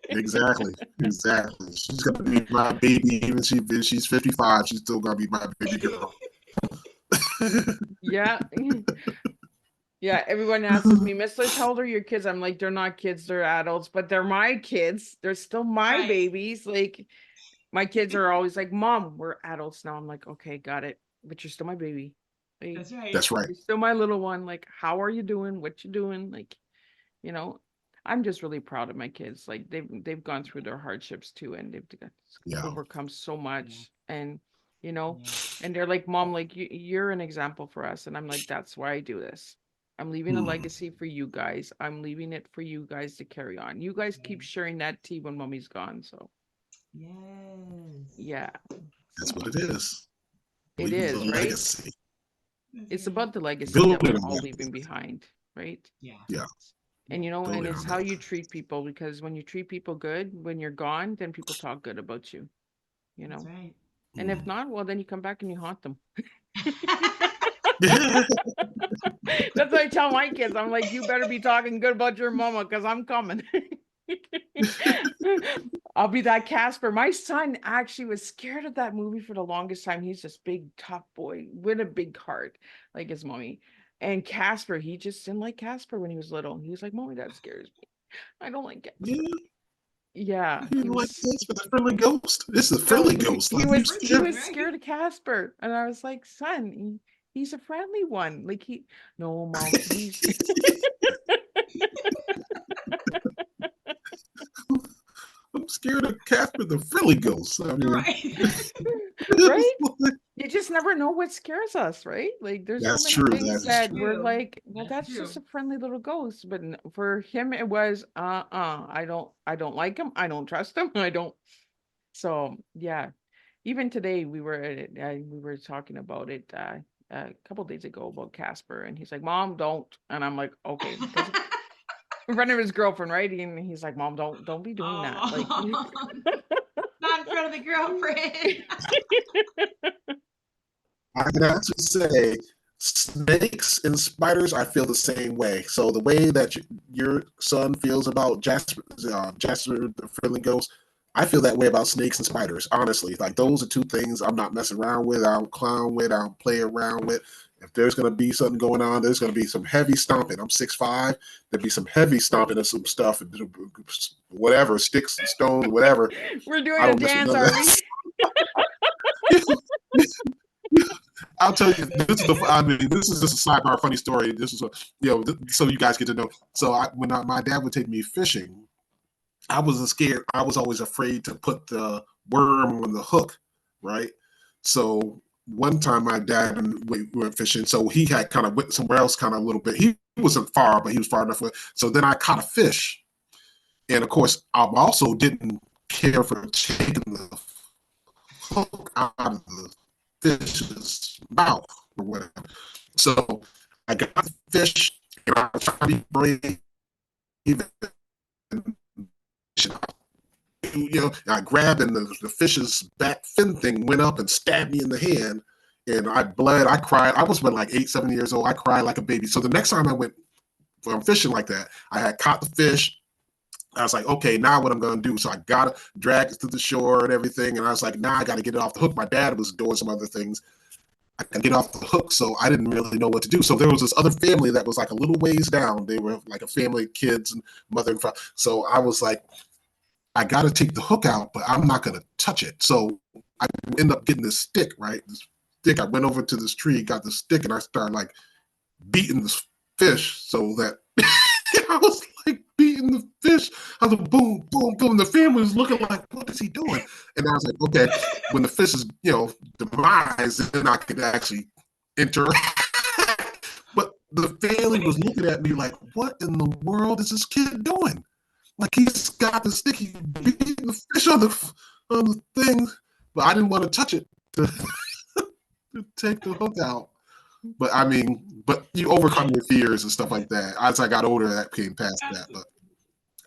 Exactly. Exactly. She's gonna be my baby, even she's 55. She's still gonna be my baby girl. Yeah. Yeah, everyone asks me, Miss Liz, how old are your kids? I'm like, they're not kids, they're adults, but they're my kids. They're still my Right. babies. Like, my kids are always like, Mom, we're adults now. I'm like, okay, got it. But you're still my baby. Like, That's right. That's right. you're still my little one. Like, how are you doing? What you doing? Like, you know, I'm just really proud of my kids. Like, they've gone through their hardships too, and they've Yeah. overcome so much. And Yeah. and they're like, Mom, like you're an example for us. And I'm like, that's why I do this. I'm leaving a legacy for you guys. I'm leaving it for you guys to carry on. You guys keep sharing that tea when mommy's gone. So Yes. yeah. That's So what it is. it Leaving the is, right? legacy. That's It's right. about the legacy that Building we're a all legacy. leaving behind, right? Yeah. Yeah. And and Building it's on how that. you treat people, because when you treat people good, when you're gone, then people talk good about you, That's right. And if not, well, then you come back and you haunt them. That's what I tell my kids. I'm like, you better be talking good about your mama because I'm coming. I'll be that Casper. My son actually was scared of that movie for the longest time. He's this big, tough boy with a big heart, like his mommy. And Casper, he just didn't like Casper when he was little. He was like, Mommy, that scares me. I don't like Casper. Yeah, You he like was. this for the friendly ghost? This is a No, friendly ghost. he Like, was he Right. was scared of Casper, and I was like, son, he's a friendly one. Like no, Mom, he's I'm scared of Casper the friendly ghost. I mean, Right. right. You just never know what scares us, right? Like there's so That's many true. things That's that true. we're like, well, That's that's just true. a friendly little ghost. But for him, it was, I don't like him. I don't trust him. I don't. So yeah, even today we were talking about it a couple days ago about Casper, and he's like, Mom, don't. And I'm like, okay, because in front of his girlfriend, right? And he's like, "Mom, don't be doing that." Like, not in front of the girlfriend. I can actually say snakes and spiders, I feel the same way. So the way that your son feels about Jasper the Friendly Ghost, I feel that way about snakes and spiders, honestly. Like, those are two things I'm not messing around with, I don't clown with, I don't play around with. If there's going to be something going on, there's going to be some heavy stomping. I'm 6'5", there'd be some heavy stomping of some stuff, whatever, sticks and stones, whatever. we're doing a dance, are we? I'll tell you, this is just a sidebar, funny story. This is so you guys get to know. So when my dad would take me fishing, I wasn't scared. I was always afraid to put the worm on the hook, right? So one time my dad and we went fishing, so he had kind of went somewhere else, kind of a little bit. He wasn't far, but he was far enough. So then I caught a fish, and of course, I also didn't care for taking the hook out of the fish's mouth or whatever. So I got the fish, and I was trying to be brave. I grabbed, and the fish's back fin thing went up and stabbed me in the hand, and I bled. I cried. I was like 8, 7 years old. I cried like a baby. So the next time I went fishing like that, I had caught the fish. I was like, okay, now what I'm going to do? So I got to drag it to the shore and everything. And I was like, now I got to get it off the hook. My dad was doing some other things. I got to get off the hook. So I didn't really know what to do. So there was this other family that was like a little ways down. They were like a family of kids and mother and father. So I was like, I got to take the hook out, but I'm not going to touch it. So I end up getting this stick, right? This stick. I went over to this tree, got the stick, and I started like beating this fish so that I was like beating the fish. I was like, boom, boom, boom. The family was looking like, what is he doing? And I was like, okay, when the fish is, demise, then I could actually enter. But the family was looking at me like, what in the world is this kid doing? Like, he's got the stick, he's beating the fish on the thing, but I didn't want to touch it to take the hook out. But I mean, you overcome your fears and stuff like that. As I got older, that came past that. But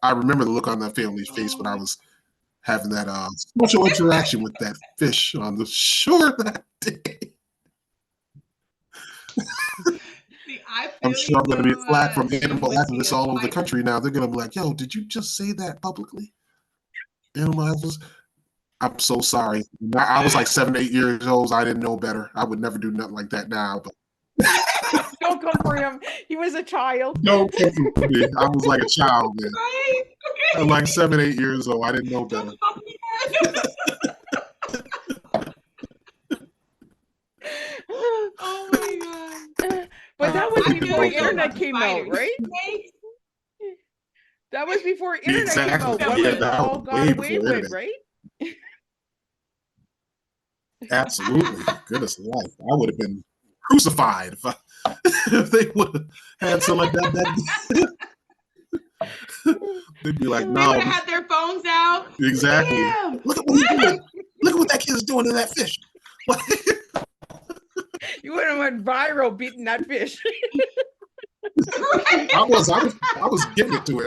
I remember the look on that family's face when I was having that social interaction with that fish on the shore that day. See, I'm sure I'm going to be flagged from animal activists all over the country now. They're going to be like, yo, did you just say that publicly? Animal activists? I'm so sorry. I was like 7, 8 years old. I didn't know better. I would never do nothing like that now. But Don't come for him. He was a child. Don't come for me. I was like a child then. Right? Okay. I'm like 7, 8 years old. I didn't know better. Oh my god! But that was before know internet came out, right? That was before internet came out. What we all got away with, right? Absolutely. Goodness life. I would have been crucified if they would have had something like that. They'd be like, They no. would have had their phones out. Exactly. Damn. Look at what he's doing. Look at what that kid's doing to that fish. You would have went viral beating that fish. I was giving it to it.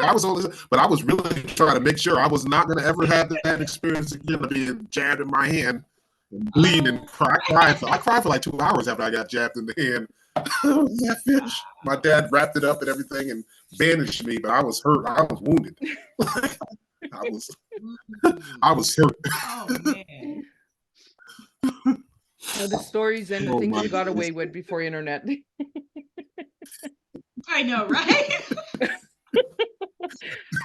But I was really trying to make sure I was not going to ever have that experience again of being jabbed in my hand and bleeding and cry. I cried for like 2 hours after I got jabbed in the hand. That fish. My dad wrapped it up and everything and bandaged me, but I was hurt. I was wounded. I was hurt. Oh man. The stories and the things you got away with before internet. I know, right?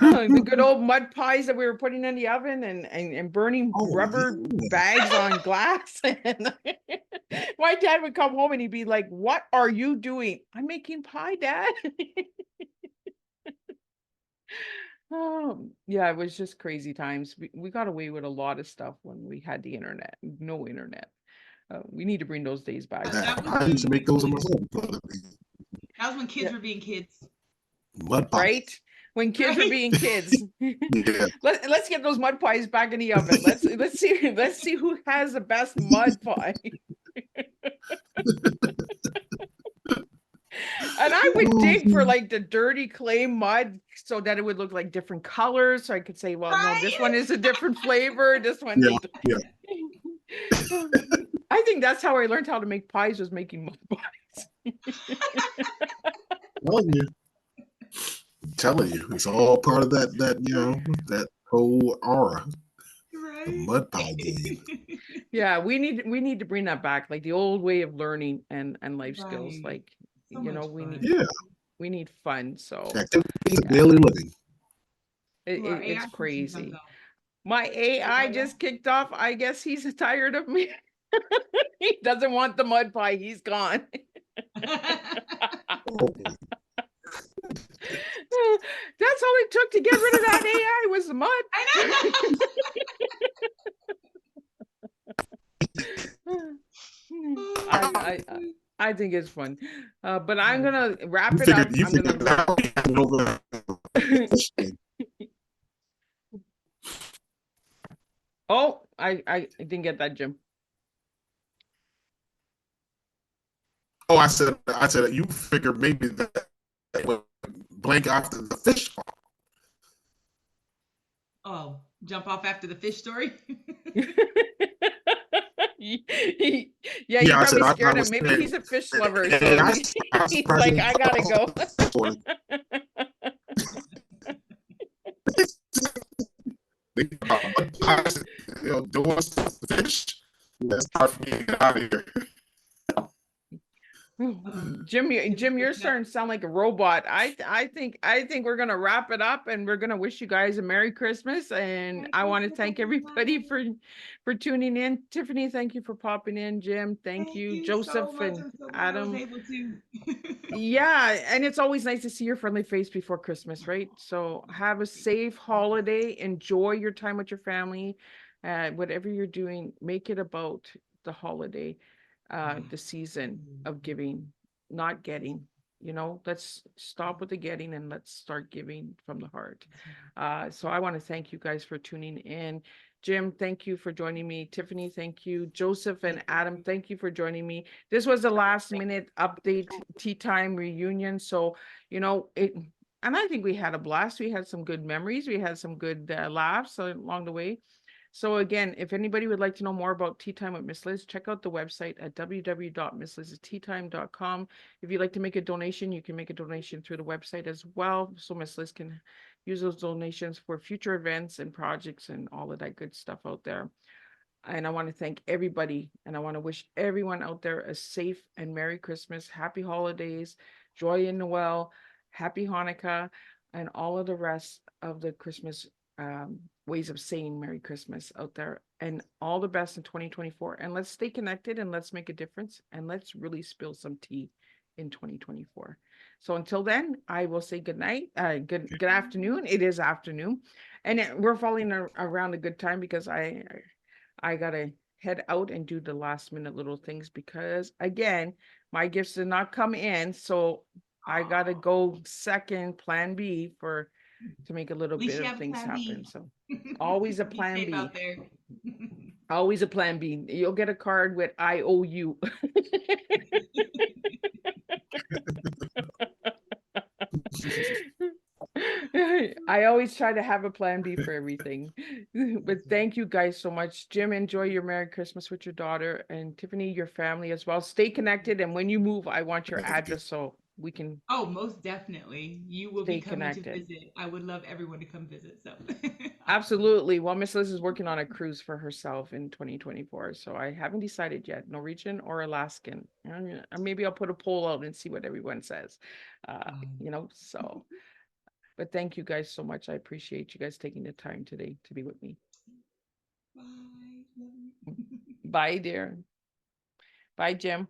The good old mud pies that we were putting in the oven and burning rubber bags on glass. And my dad would come home and he'd be like, "What are you doing?" "I'm making pie, Dad." Yeah, it was just crazy times. We got away with a lot of stuff when we had the internet. No internet. We need to bring those days back. I used to make those on myself. That was when kids were being kids. Mud pies. Right? When kids were being kids. Yeah. Let's get those mud pies back in the oven. Let's see who has the best mud pie. And I would dig for like the dirty clay mud so that it would look like different colors. So I could say, well, no, this one is a different flavor. This one's Yeah, I think that's how I learned how to make pies, was making mud pies. Telling you, it's all part of that that whole aura. The Right. mud pie game. Yeah, we need to bring that back, like the old way of learning and life skills. Right. Like, So you know, much we fun. need Yeah, we need fun. So activities of daily living. it, Well, our it, AI it's function comes crazy. out. My AI yeah. just kicked off. I guess he's tired of me. He doesn't want the mud pie. He's gone. Oh, That's all it took to get rid of that AI was the mud. I know. I think it's fun. But I'm gonna wrap you it figured up. you I'm figured gonna out over. Oh, I didn't get that, Jim. Oh, I said you figured maybe that would blank after the fish. Oh, jump off after the fish story. Yeah, you Yeah, I said probably I scared him. was Maybe saying, he's a fish lover, and so I he's like, I gotta go. Don't want to fish. That's time for me to get out of here. Jim, you're starting to sound like a robot. I think we're gonna wrap it up, and we're gonna wish you guys a Merry Christmas. And Merry I want to Christmas, thank everybody everyone. for tuning in. Tiffany, thank you for popping in. Jim, thank you. so Joseph much. and I'm so glad I was Adam. able to. Yeah, and it's always nice to see your friendly face before Christmas, right? So have a safe holiday. Enjoy your time with your family. Whatever you're doing, make it about the holiday, the season of giving, not getting. You know, let's stop with the getting and let's start giving from the heart. So I want to thank you guys for tuning in. Jim, thank you for joining me. Tiffany, thank you. Joseph and Adam, thank you for joining me. This was a last minute update, tea time reunion. So, you know, and I think we had a blast. We had some good memories. We had some good laughs along the way. So again, if anybody would like to know more about Tea Time with Miss Liz, check out the website at www.misslizteatime.com. If you'd like to make a donation, you can make a donation through the website as well. So Miss Liz can use those donations for future events and projects and all of that good stuff out there. And I want to thank everybody, and I want to wish everyone out there a safe and Merry Christmas, Happy Holidays, Joy in Noel, Happy Hanukkah, and all of the rest of the Christmas ways of saying Merry Christmas out there. And all the best in 2024. And let's stay connected and let's make a difference. And let's really spill some tea in 2024. So until then, I will say good night, good afternoon. It is afternoon, and we're falling around a good time because I gotta head out and do the last minute little things because again, my gifts did not come in, so I gotta go second plan B to make a little At least bit you of have a things plan happen. B. So always a Be plan safe B. out there. Always a plan B. You'll get a card with IOU. I always try to have a plan B for everything. But thank you guys so much. Jim, enjoy your Merry Christmas with your daughter, and Tiffany, your family as well. Stay connected. And when you move, I want your address so we can Oh, most definitely. You will be stay coming to connected. visit. I would love everyone to come visit. So Absolutely. Well, Miss Liz is working on a cruise for herself in 2024. So I haven't decided yet, Norwegian or Alaskan. Maybe I'll put a poll out and see what everyone says. So. But thank you guys so much. I appreciate you guys taking the time today to be with me. Bye. Bye, dear. Bye, Jim.